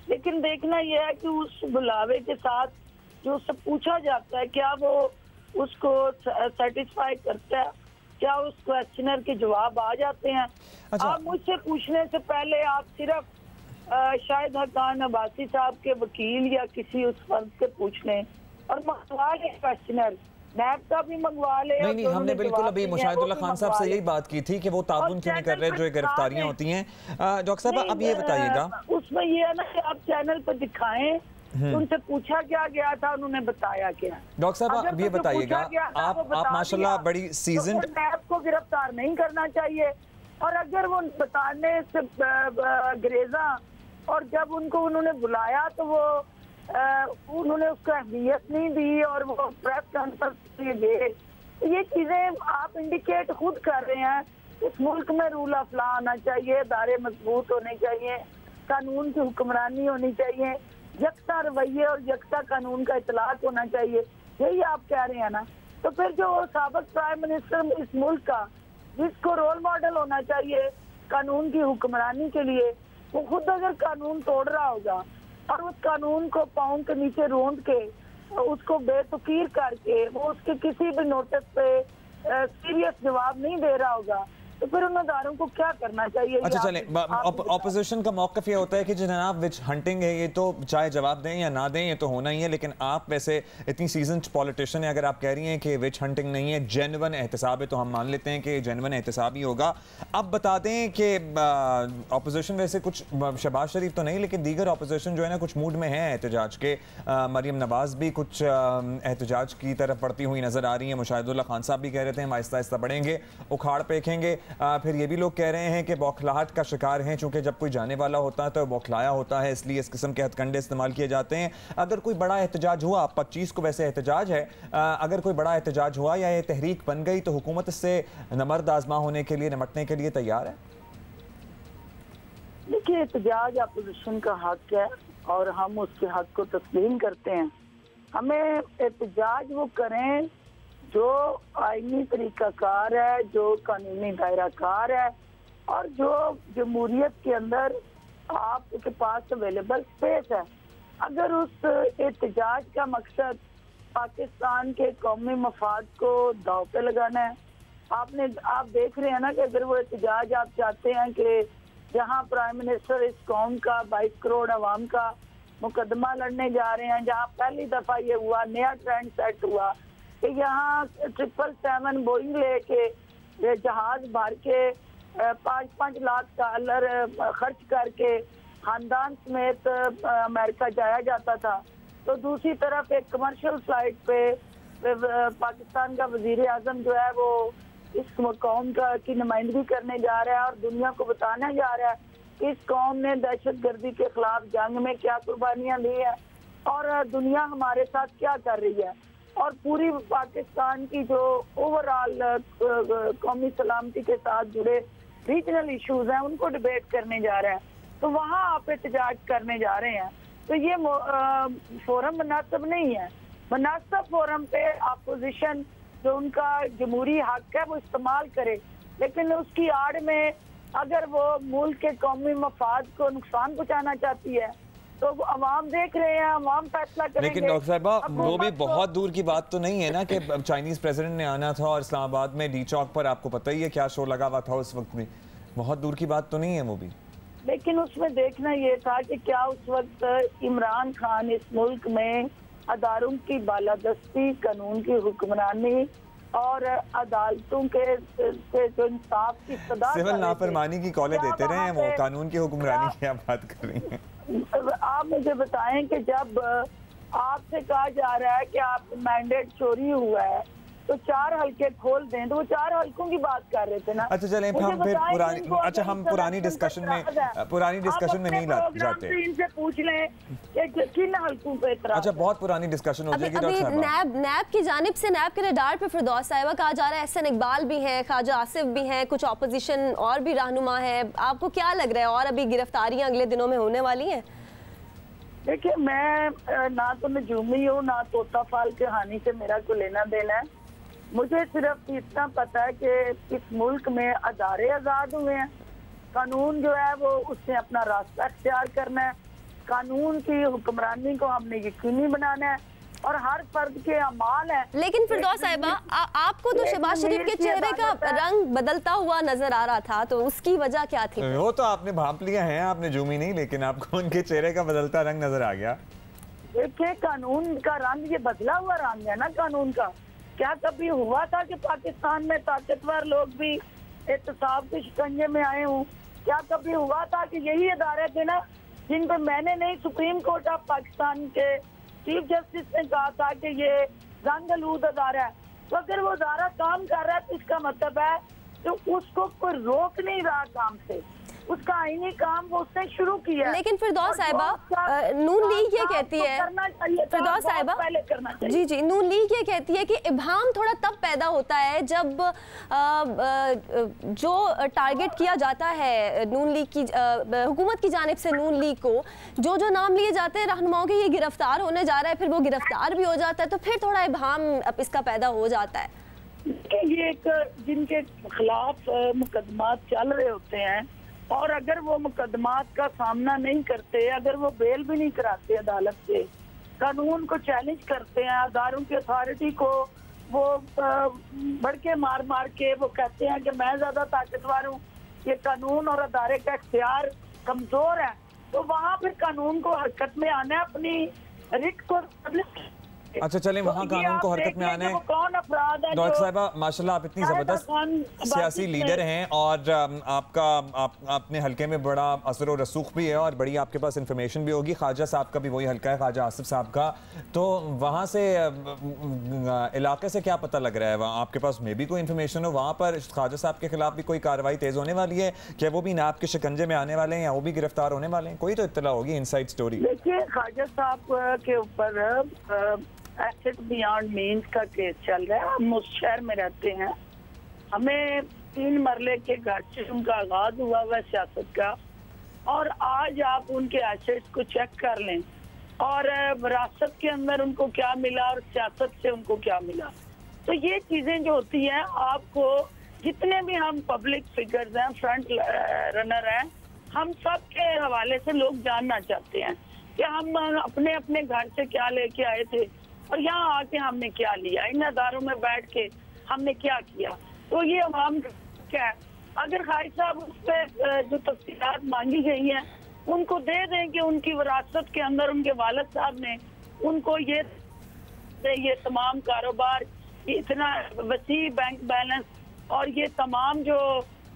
लेकिन देखना यह है कि उस बुलावे के साथ जो उससे पूछा जाता है क्या वो उसको सेटिस्फाई करता है, क्या उस क्वेश्चनर के जवाब आ जाते हैं। अच्छा। आप मुझसे पूछने से पहले आप सिर्फ शायद हकान अब्बासी साहब के वकील या किसी उस फर्द से पूछ लें और मंगवा लें क्वेश्चनर, नैब का भी मंगवा ले। नहीं, हमने बिल्कुल अभी मुशाहिदुल्लाह खान साहब से यही बात की थी कि वो ताउन क्यों नहीं कर रहे जो गिरफ्तारियां होती हैं। डॉक्टर साहब अब ये बताइएगा, उसमें ये है ना कि आप चैनल पर दिखाएं उनसे पूछा क्या गया था, उन्होंने बताया क्या। डॉक्टर साहब अब ये बताइएगा, आप माशाल्लाह बड़ी सीजन्ड, तो नैब को गिरफ्तार नहीं करना चाहिए और अगर वो बताने से ग्रेजा और जब उनको उन्होंने बुलाया तो वो उन्होंने उसको अहमियत नहीं दी और वो प्रेस कॉन्फ्रेंस के लिए गए। तो ये चीजें आप इंडिकेट खुद कर रहे हैं। इस मुल्क में रूल ऑफ लॉ आना चाहिए, इदारे मजबूत होने चाहिए, कानून की हुक्मरानी होनी चाहिए, यकसा रवैये और यकसा कानून का इतलाक होना चाहिए। यही आप कह रहे हैं ना। तो फिर जो साबिक प्राइम मिनिस्टर इस मुल्क का, जिसको रोल मॉडल होना चाहिए कानून की हुक्मरानी के लिए, वो खुद अगर कानून तोड़ रहा होगा और उस कानून को पाँव के नीचे रोंद के उसको बेतुकीर करके वो उसके किसी भी नोटिस पे सीरियस जवाब नहीं दे रहा होगा, तो फिर उन अदारों को क्या करना चाहिए? अच्छा चलें, ऑपोजिशन का मौक़िफ ये होता है कि जनाब विच हंटिंग है, ये तो चाहे जवाब दें या ना दें ये तो होना ही है, लेकिन आप वैसे इतनी सीजन पॉलिटिशियन है, अगर आप कह रही हैं कि विच हंटिंग नहीं है, जेन्युइन एहतसाब है, तो हम मान लेते हैं कि जेन्युइन एहतसाब ही होगा। अब बता दें कि ऑपोजिशन वैसे कुछ, शहबाज शरीफ तो नहीं लेकिन दीगर ऑपोजिशन जो है ना कुछ मूड में है एहतजाज के। मरियम नवाज भी कुछ एहतजाज की तरफ बढ़ती हुई नज़र आ रही हैं। मुशाहिदुल्लाह खान साहब भी कह रहे थे हम आहिस्ता आहिस्ता बढ़ेंगे, उखाड़ फेंकेंगे। फिर ये भी लोग कह रहे हैं कि बौखलाहट का शिकार हैं, चूंकि जब कोई जाने वाला होता है तो बौखलाया होता है, इसलिए इस किस्म के हथकंडे इस्तेमाल किए जाते हैं। अगर कोई बड़ा एहतजाज हुआ, 25 को वैसे एहतजाज है, अगर कोई बड़ा एहतजाज हुआ या ये तहरीक बन गई तो हुकूमत इससे नमर्द आजमा होने के लिए, निपटने के लिए तैयार है? देखिए, एहतजाज अपोजिशन का हक है और हम उसके हक को तस्लीम करते हैं। हमें एहतजाज वो करें जो आईनी तरीकाकार है, जो कानूनी दायराकार है और जो जमहूरियत के अंदर आपके पास अवेलेबल स्पेस है। अगर उस एहतजाज का मकसद पाकिस्तान के कौमी मफाद को दाव पे लगाना है, आप देख रहे हैं ना कि अगर वो एहतजाज आप चाहते हैं कि जहां प्राइम मिनिस्टर इस कौम का 22 करोड़ अवाम का मुकदमा लड़ने जा रहे हैं, जहां पहली दफा ये हुआ, नया ट्रेंड सेट हुआ कि यहाँ 777 बोइंग लेके जहाज भर के 5-5 लाख डॉलर खर्च करके खानदान समेत अमेरिका जाया जाता था, तो दूसरी तरफ एक कमर्शियल फ्लाइट पे पाकिस्तान का वजीर आजम जो है वो इस कौम की नुमाइंदगी करने जा रहा है और दुनिया को बताने जा रहा है कि इस कौम ने दहशतगर्दी के खिलाफ जंग में क्या कुर्बानियां दी है और दुनिया हमारे साथ क्या कर रही है, और पूरी पाकिस्तान की जो ओवरऑल कौमी सलामती के साथ जुड़े रीजनल इश्यूज हैं उनको डिबेट करने जा रहे हैं। तो वहाँ आप एहतजाज करने जा रहे हैं, तो ये फोरम मुनासिब नहीं है। मुनासिब फोरम पे अपोजिशन जो उनका जमहूरी हक है वो इस्तेमाल करे, लेकिन उसकी आड़ में अगर वो मुल्क के कौमी मफाद को नुकसान पहुँचाना चाहती है तो अवाम देख रहे हैं, अवाम फैसला करेंगे। लेकिन डॉक्टर साहिबा वो भी बहुत दूर की बात तो नहीं है ना कि चाइनीज प्रेसिडेंट ने आना था और इस्लामाबाद में डी चौक पर आपको पता ही है क्या शो लगा हुआ था उस वक्त में, बहुत दूर की बात तो नहीं है वो भी। लेकिन उसमें देखना ये था कि क्या उस वक्त इमरान खान इस मुल्क में अदारों की बालादस्ती, कानून की हुक्मरानी और अदालतों के जो इंसाफ की सदा सिविल नाफरमानी की कॉलेज देते रहे हैं, वो कानून की हुक्मरानी की आप बात कर रही हैं। आप मुझे बताएं कि जब आपसे कहा जा रहा है कि आप मैंडेट चोरी हुआ है तो 4 हल्के खोल दें, तो वो 4 हल्कों की बात कर रहे थे ना। अच्छा चलें, हम फिर पुरानी, अच्छा हम पुरानी डिस्कशन में नहीं जाते, इनसे पूछ लें कि किन हल्कों पे इतराज। अच्छा बहुत पुरानी डिस्कशन हो जाएगी डॉक्टर साहब। नैब की जानिब से, नैब के रडार पे फिरदौस साहिबा कहा जा रहा है, एहसन इकबाल भी हैं, ख्वाजा आसिफ भी हैं, कुछ ऑपोजिशन और भी रहनुमा है, आपको क्या लग रहा है और अभी गिरफ्तारियां अगले दिनों में होने वाली हैं? देखिए, मैं ना तो नजूमी हूँ ना तोता फाल कहानी से मेरा कोई लेना देना है। मुझे सिर्फ इतना पता है कि इस मुल्क में अदारे आज़ाद हुए हैं, कानून जो है वो उसने अपना रास्ता अख्तियार करना है, कानून की हुक्मरानी को हमने यकीनी बनाना है और हर फर्द के अमाल है। लेकिन फिरदौस साहिबा आपको तो शहबाज शरीफ के चेहरे का रंग बदलता हुआ नजर आ रहा था, तो उसकी वजह क्या थी? वो तो आपने भांप लिया है, आपने जूमी नहीं, लेकिन आपको उनके चेहरे का बदलता रंग नजर आ गया। देखिए, कानून का रंग ये बदला हुआ रंग है ना कानून का। क्या कभी हुआ था कि पाकिस्तान में ताकतवर लोग भी एहतसाब के शिकंजे में आए हों? क्या कभी हुआ था कि यही अदारे थे ना जिन पर मैंने नहीं, सुप्रीम कोर्ट ऑफ पाकिस्तान के चीफ जस्टिस ने कहा था कि ये रंग-आलूद अदारा है। तो अगर वो अदारा काम कर रहा है तो इसका मतलब है तो उसको कोई रोक नहीं रहा काम से। उसका आईनी काम वो उसने शुरू किया। लेकिन फिरदौस साहिबा, नून लीग ये कहती है, फिरदौस साहिबा जी जी, नून लीग ये कहती है कि इब्हाम थोड़ा तब पैदा होता है जब जो टारगेट किया जाता है नून लीग की हुकूमत की जानिब से, नून लीग को जो नाम लिए जाते हैं रहनुमाओं के, ये गिरफ्तार होने जा रहा है, फिर वो गिरफ्तार भी हो जाता है, तो फिर थोड़ा इब्हाम इसका पैदा हो जाता है। ये एक जिनके खिलाफ मुकदमात चल रहे होते हैं और अगर वो मुकदमात का सामना नहीं करते, अगर वो बेल भी नहीं कराते अदालत से, कानून को चैलेंज करते हैं, अदारों की अथॉरिटी को वो भड़के मार मार के वो कहते हैं कि मैं ज्यादा ताकतवर हूँ, ये कानून और अदारे का इख्तियार कमजोर है, तो वहाँ फिर कानून को हरकत में आना है, अपनी रिट को। अच्छा चलें, वहाँ कानून को हरकत में आने। कौन अपराध है? डॉक्टर साहिबा माशाल्लाह आप इतनी ज़बरदस्त सियासी लीडर हैं और अपने हल्के में बड़ा असर और रसूख भी है और बड़ी आपके पास इंफॉर्मेशन भी होगी। ख्वाजा साहब का भी वही हल्का है, ख्वाजा आसिफ साहब का, तो वहाँ से इलाके से क्या पता लग रहा है? वहाँ आपके पास मे भी कोई इन्फॉर्मेशन हो, वहाँ पर ख्वाजा साहब के खिलाफ भी कोई कार्रवाई तेज़ होने वाली है? क्या वो भी नाब के शिकंजे में आने वाले हैं या वो भी गिरफ्तार होने वाले हैं? कोई तो इत्तला होगी, इनसाइड स्टोरी। देखिए, ख्वाजा साहब के ऊपर एसेट बियॉन्ड मीन्स का केस चल रहा है। हम उस शहर में रहते हैं, हमें 3 मरले के घर से उनका आगाज हुआ हुआ सियासत का, और आज आप उनके एसेट्स को चेक कर लें और विरासत के अंदर उनको क्या मिला और सियासत से उनको क्या मिला। तो ये चीजें जो होती हैं, आपको जितने भी हम पब्लिक फिगर्स हैं, फ्रंट रनर हैं, हम सब के हवाले से लोग जानना चाहते हैं कि हम अपने अपने घर से क्या लेके आए थे और यहाँ आके हमने क्या लिया, इन अदारों में बैठ के हमने क्या किया। तो ये हम क्या है, अगर खारिज साहब उस पर जो तफसीलात मांगी गई हैं उनको दे दें कि उनकी विरासत के अंदर उनके वालिद साहब ने उनको ये तमाम कारोबार, इतना वसी बैंक बैलेंस और ये तमाम जो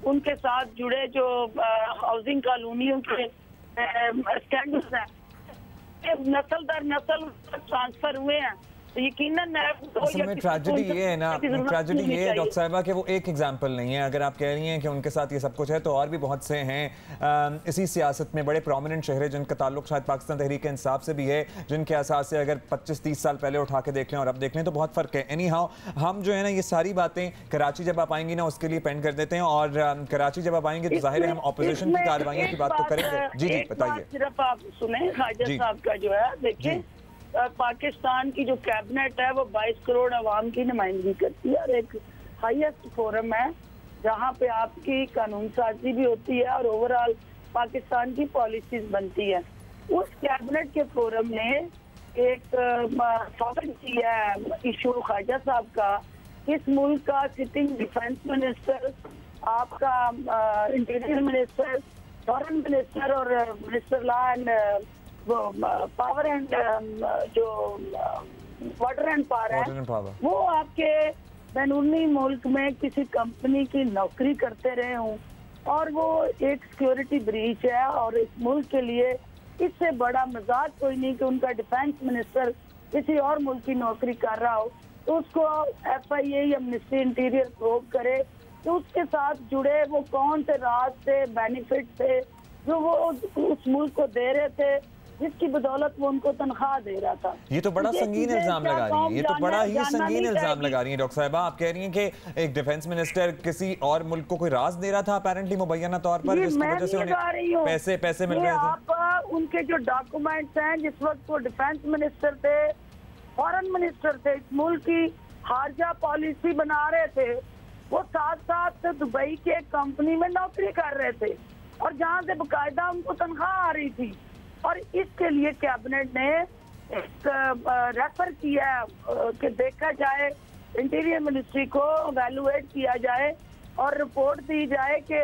उनके साथ जुड़े जो हाउसिंग कॉलोनियों के स्टैंडर्ड्स हैं, नस्ल दर नस्ल ट्रांसफर हुए हैं, तो यकीनन असल में ट्रेजेडी ये है ना, ट्रेजेडी ये है डॉक्टर साहिबा कि वो एक एग्जांपल नहीं है। अगर आप कह रही हैं कि उनके साथ ये सब कुछ है, तो और भी बहुत से हैं इसी सियासत में बड़े प्रोमिनेंट चेहरे जिनका ताल्लुक शायद पाकिस्तान तहरीक इंसाफ से भी है, जिनके असास से अगर 25-30 साल पहले उठा के देख लें और अब देख लें तो बहुत फ़र्क है। एनी हाउ, हम जो है ना ये सारी बातें कराची जब आप आएंगी ना उसके लिए पेंड कर देते हैं, और कराची जब आप आएंगे तो जाहिर है हम ऑपोजिशन की कार्रवाइयों की बात तो करेंगे। जी जी बताइए। सिर्फ आप सुने, ख्वाजा साहब का जो है, देखिए पाकिस्तान की जो कैबिनेट है वो 22 करोड़ अवाम की नुमाइंदगी करती है और एक हाईएस्ट फोरम है जहाँ पे आपकी कानून साजी भी होती है और ओवरऑल पाकिस्तान की पॉलिसीज बनती है। उस कैबिनेट के फोरम ने एक फॉरवर्ड किया है इशू ख्वाजा साहब का, इस मुल्क का सिटिंग डिफेंस मिनिस्टर, आपका इंटीरियर मिनिस्टर, फॉरेन मिनिस्टर और मिनिस्टर लॉ एंड वो पावर एंड जो वाटर एंड पावर है, वो आपके बैरूनी मुल्क में किसी कंपनी की नौकरी करते रहे हों और वो एक सिक्योरिटी ब्रीच है, और इस मुल्क के लिए इससे बड़ा मजाक कोई नहीं कि उनका डिफेंस मिनिस्टर किसी और मुल्क की नौकरी कर रहा हो तो उसको FIA या मिनिस्ट्री इंटीरियर प्रोब करे तो उसके साथ जुड़े वो कौन से राज थे, बेनिफिट थे जो वो उस मुल्क को दे रहे थे, जिसकी बदौलत वो उनको तनख्वाह दे रहा था। ये तो बड़ा संगीन इल्जाम लगा रही है, ये तो बड़ा ही संगीन इल्जाम लगा रही है डॉक्टर साहिबा। आप कह रही हैं कि एक डिफेंस मिनिस्टर किसी और मुल्क को कोई राज दे रहा था अपेरेंटली मुबैना तौर पर, जिसकी वजह से उन्हें पैसे मिल रहे थे। आप उनके जो डॉक्यूमेंट्स हैं, जिस वक्त वो डिफेंस मिनिस्टर थे, फॉरेन मिनिस्टर थे, इस मुल्क की खारजा पॉलिसी बना रहे थे, वो साथ साथ दुबई के कंपनी में नौकरी कर रहे थे और जहाँ से बाकायदा उनको तनख्वाह आ रही थी। और इसके लिए कैबिनेट ने एक रेफर किया कि देखा जाए, इंटीरियर मिनिस्ट्री को एवेलुएट किया जाए और रिपोर्ट दी जाए कि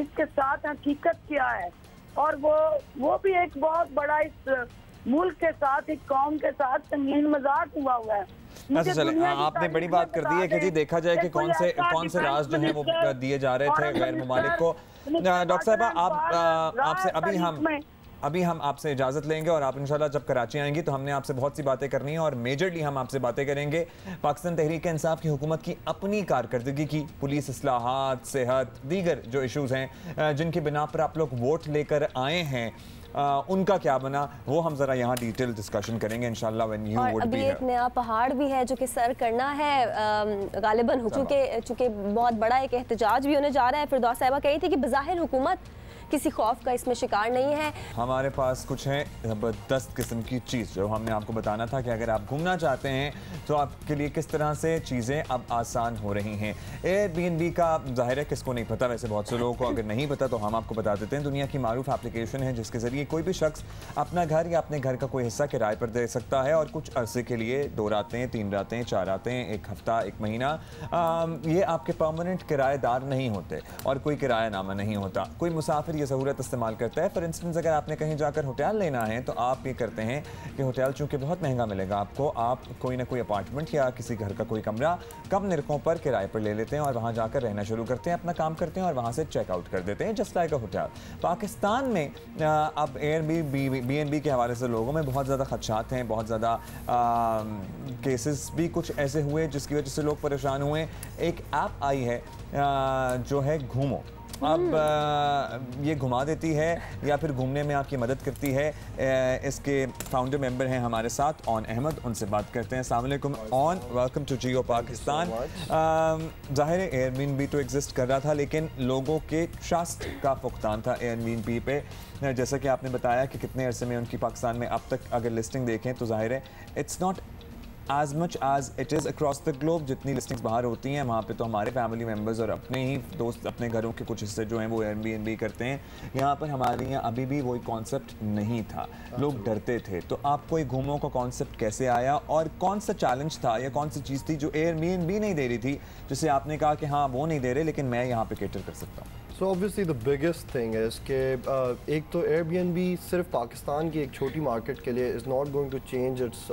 इसके साथ हकीकत क्या है। और वो भी एक बहुत बड़ा इस मुल्क के साथ, एक कौम के साथ संगीन मजाक हुआ है। अच्छा चले, आपने बड़ी बात कर दी है कि जी देखा जाए कि कौन से राज जो है वो दिए जा रहे थे गैर मुमालिक को। डॉक्टर साहब आपसे अभी हम अभी हम आपसे इजाज़त लेंगे और आप इंशाल्लाह जब कराची आएंगी तो हमने आपसे बहुत सी बातें करनी है और मेजरली हम आपसे बातें करेंगे पाकिस्तान तहरीक इंसाफ की हुकूमत की अपनी कारकर्दगी की, पुलिस इस्लाहात, सेहत, दीगर जो इशूज़ हैं जिनकी बिना पर आप लोग वोट लेकर आए हैं, उनका क्या बना, वो हम जरा यहाँ डिटेल डिस्कशन करेंगे इंशाल्लाह व्हेन यू वुड बी। अभी एक नया पहाड़ भी है जो कि सर करना है गालिबन हो चुके बहुत बड़ा एक एहतजाज भी होने जा रहा है। फिरदौस साहिबा कही थी कि बज़ाहिर हुकूमत किसी खौफ का इसमें शिकार नहीं है। हमारे पास कुछ है ज़बरदस्त किस्म की चीज़ जो हमने आपको बताना था कि अगर आप घूमना चाहते हैं तो आपके लिए किस तरह से चीज़ें अब आसान हो रही हैं। एयरबीएनबी का ज़ाहिर है किसको नहीं पता, वैसे बहुत से लोगों को अगर नहीं पता तो हम आपको बता देते हैं। दुनिया की मारूफ एप्लीकेशन है जिसके ज़रिए कोई भी शख्स अपना घर या अपने घर का कोई हिस्सा किराए पर दे सकता है और कुछ अरसे के लिए 2 रातें, 3 रातें, 4 रातें, 1 हफ्ता, 1 महीना, ये आपके परमानेंट किराएदार नहीं होते और कोई किरायानामा नहीं होता। कोई मुसाफिर ये सहूलत इस्तेमाल करता है। फॉर इंस्टेंस अगर आपने कहीं जाकर होटल लेना है तो आप ये करते हैं कि होटल चूँकि बहुत महंगा मिलेगा आपको, आप कोई ना कोई अपार्टमेंट या किसी घर का कोई कमरा कम निरखों पर किराए पर ले लेते हैं और वहाँ जाकर रहना शुरू करते हैं, अपना काम करते हैं और वहाँ से चेकआउट कर देते हैं, जस्ट लाइक अ होटल। पाकिस्तान में अब एयरबीएनबी के हवाले से लोगों में बहुत ज़्यादा खदशात हैं, बहुत ज़्यादा केसेस भी कुछ ऐसे हुए जिसकी वजह से लोग परेशान हुए। एक ऐप आई है जो है घूमो। अब ये घुमा देती है या फिर घूमने में आपकी मदद करती है। इसके फाउंडर मेंबर हैं हमारे साथ ऑन अहमद, उनसे बात करते हैं। अस्सलाम वालेकुम ऑन, वेलकम टू जियो पाकिस्तान। ज़ाहिर है एयरबीएनबी तो एग्जिस्ट कर रहा था लेकिन लोगों के ट्रस्ट का फुकदान था एयरबीएनबी पे। जैसा कि आपने बताया कि कितने अरसे में उनकी पाकिस्तान में अब तक अगर लिस्टिंग देखें तो ज़ाहिर है it's not as much as it is across the globe। जितनी लिस्टिंग्स बाहर होती हैं वहाँ पे तो हमारे फैमिली मेम्बर्स और अपने ही दोस्त अपने घरों के कुछ हिस्से जो हैं वो एयरबीएनबी करते हैं। यहाँ पर हमारे यहाँ अभी भी वही कॉन्सेप्ट नहीं था, लोग डरते थे। तो आपको एक घूमो का कॉन्सेप्ट कैसे आया और कौन सा चैलेंज था या कौन सी चीज़ थी जो एयरबीएनबी नहीं दे रही थी जिससे आपने कहा कि हाँ वो नहीं दे रहे लेकिन मैं यहाँ पे केटर कर सकता हूँ? So obviously the biggest thing is कि एक तो एयरबीएनबी सिर्फ पाकिस्तान की एक छोटी मार्केट के लिए is not going to change it's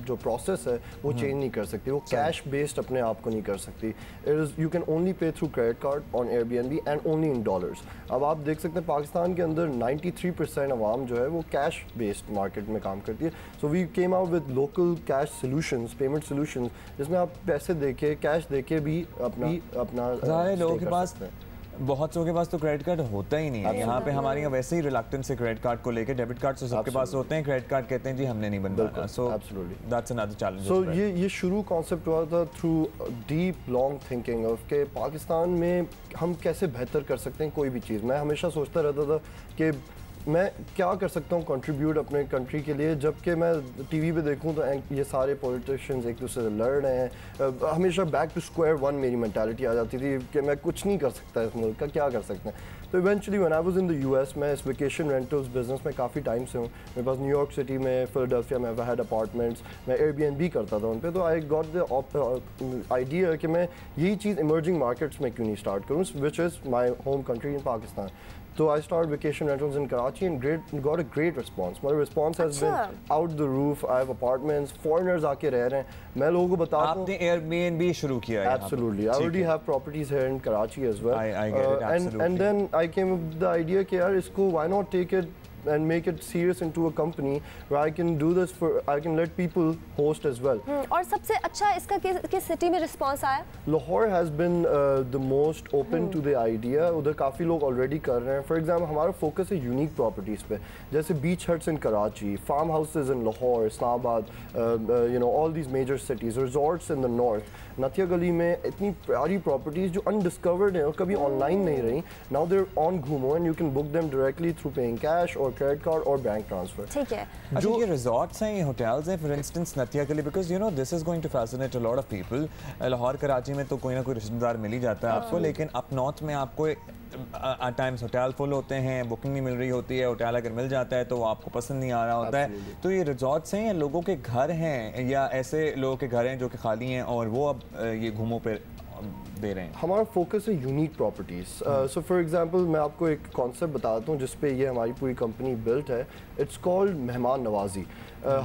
जो प्रोसेस है वो चेंज नहीं कर सकती। वो कैश बेस्ड अपने आप को नहीं कर सकती। It is you can only pay through credit card on Airbnb and only in dollars. अब आप देख सकते हैं पाकिस्तान के अंदर 93% अवाम जो है वो कैश बेस्ड मार्केट में काम करती है। So we came out with local cash solutions, payment solutions, जिसमें आप पैसे देके कैश देके भी अपना लोगों के पास, बहुत लोगों के पास तो क्रेडिट कार्ड होता ही नहीं है। यहाँ पे हमारे यहाँ वैसे ही रिलक्टेंस है क्रेडिट कार्ड को लेके। डेबिट कार्ड तो सबके पास होते हैं, क्रेडिट कार्ड कहते हैं जी हमने नहीं बनवाया। So that's another challenge. So ये शुरू कॉन्सेप्ट हुआ था through deep long thinking of के पाकिस्तान में हम कैसे बेहतर कर सकते हैं कोई भी चीज़। मैं हमेशा सोचता रहता था कि मैं क्या कर सकता हूँ कंट्रीब्यूट अपने कंट्री के लिए, जबकि मैं टीवी पे देखूँ तो ये सारे पॉलिटिशियंस एक दूसरे से लड़ रहे हैं। हमेशा बैक टू स्क्वायर वन मेरी मेंटालिटी आ जाती थी कि मैं कुछ नहीं कर सकता इस मुल्क का, क्या कर सकते हैं। तो eventually when I was in the US, मैं इस वेकेशन रेंटल्स बिजनेस में काफ़ी टाइम से हूँ। मेरे पास न्यूयॉर्क सिटी में, फिलाडेल्फिया में आई हैड अपार्टमेंट्स, मैं एयरबीएनबी करता था उन पे। तो आई गॉट द आइडिया कि मैं यही चीज़ इमर्जिंग मार्केट्स में क्यों नहीं स्टार्ट करूँ, which is my home country in Pakistan. So I started vacation rentals in Karachi and got a great response. My response has been out the roof. I have apartments. Foreigners आके रह रहे हैं। मैं लोगों को बताता हूँ। आपने Airbnb शुरू किया है? Absolutely. I already have properties here in Karachi as well. I get it. Absolutely. And then I came up with the idea कि यार इसको why not take it and make it serious into a company where I can do this I can let people host as well. और सबसे अच्छा इसका किस सिटी में रिस्पांस आया? Lahore has been the most open to the idea. उधर काफ़ी लोग already कर रहे हैं. For example, हमारा फोकस है यूनिक प्रॉपर्टीज़ पे, जैसे beach huts in Karachi, farm houses in Lahore, Islamabad, you know all these major cities, resorts in the north. नथिया गली में इतनी प्यारी प्रॉपर्टीज़ जो अनडिस्कवर्ड हैं और कभी ऑनलाइन नहीं रही. नाउ देयर ऑन घूमो and you can book them directly through paying cash और क्रेडिट कार्ड और बैंक ट्रांसफर. ठीक है. जो ये रिजॉर्ट्स हैं, ये होटल्स हैं, for instance Nathia Gali, because you know this is going to fascinate a lot of people. Lahore Karachi में तो कोई ना कोई रिश्तेदार मिल ही जाता है आपको, लेकिन अप नॉर्थ में आपको एट टाइम्स होटल फुल होते हैं, बुकिंग नहीं मिल रही होती है, होटल अगर मिल जाता है तो वो आपको पसंद नहीं आ रहा होता है. तो ये रिजॉर्ट्स हैं या लोगों के घर हैं या ऐसे लोगों के घर हैं जो कि खाली हैं और वो अब ये घूमों पे दे रहे हैं? हमारा फोकस है unique properties. So for example मैं आपको एक कॉन्सेप्ट बताता हूँ जिस पे ये हमारी पूरी कंपनी बिल्ट है. इट्स कॉल्ड मेहमान नवाजी.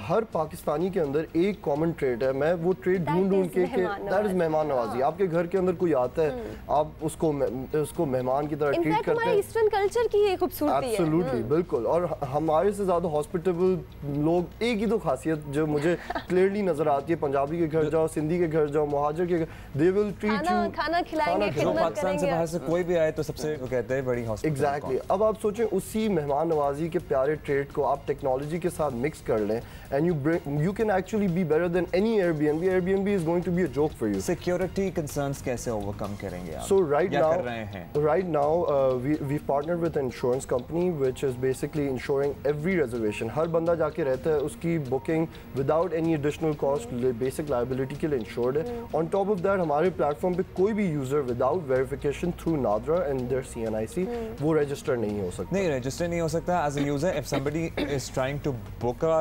हर पाकिस्तानी के अंदर एक कॉमन ट्रेड है, मैं वो ट्रेड ढूंढ के दैट इज मेहमान नवाजी। आपके घर के अंदर कोई आता है, आप उसको मेहमान की तरह ट्रीट करते हैं। ईस्टर्न कल्चर की ये खूबसूरती है। एब्सोल्युटली, बिल्कुल। और हमारे से ज़्यादा हॉस्पिटेबल लोग, एक ही तो खासियत जो मुझे क्लियरली नजर आती है, पंजाबी के घर जाओ, सिंधी के घर जाओ, मुहाजिर के घर, दे विल ट्रीट यू, खाना खिलाएंगे, खिदमत पाकिस्तान से बाहर से कोई भी आए तो सबसे वो कहते हैं बड़ी हॉस्पिटल। एग्जैक्टली। अब आप सोचें उसी मेहमान नवाजी के प्यारे ट्रेड को आप टेक्नोलॉजी के साथ मिक्स कर लें, and you can actually be better than any Airbnb. Airbnb is going to be a joke for you. Security concerns कैसे overcome करेंगे आप? So right now we've partnered with an insurance company which is basically insuring every reservation. हर बंदा जाके रहता है, उसकी booking without any additional cost, basic liability के लिए insured है। On top of that हमारे platform पे कोई भी user without verification through NADRA and their CNIC वो register नहीं हो सकता। नहीं, register नहीं हो सकता as a user। If somebody is trying to book a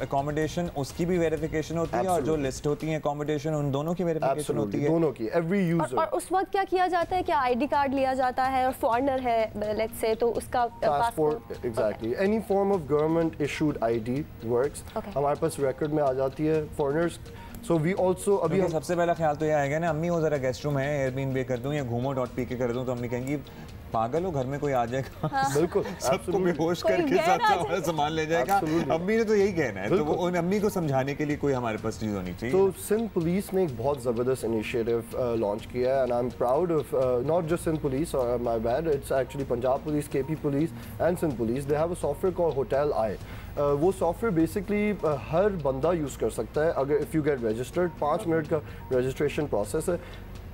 accommodation, उसकी भी वेरिफिकेशन होती है, और जो लिस्ट होती है accommodation उन दोनों की वेरिफिकेशन होती है, दोनों की, every user। और उस वक्त क्या किया जाता है, क्या आईडी कार्ड लिया जाता है, और फॉरेनर है लेट्स से तो उसका passport, exactly, any form of government issued ID works हमारे पास रिकॉर्ड में आ जाती है फॉरेनर्स। सो वी ऑल्सो अभी सबसे पहला ख्याल तो ये आएगा ना, अम्मी वो जरा गेस्ट रूम है एयरबीएनबी कर दूं या घूमो.pk कर दूं, तो अम्मी कहेंगी पागल हो, घर में कोई आ जाएगा। बिल्कुल, सबको बेहोश करके साथ सामान ले जाएगा। अम्मी ने तो यही कहना है, तो वो उन अम्मी को समझाने के लिए कोई हमारे पास चीज़ होनी चाहिए। तो सिंध पुलिस ने एक बहुत ज़बरदस्त इनिशिएटिव लॉन्च किया है, and I am proud of not just Sindh police, my bad, it's actually Punjab police, KP police and Sindh police. They have a software called hotel eye. वो सॉफ्टवेयर बेसिकली हर बंदा यूज़ कर सकता है अगर if you get registered. 5 minute का रजिस्ट्रेशन प्रोसेस है।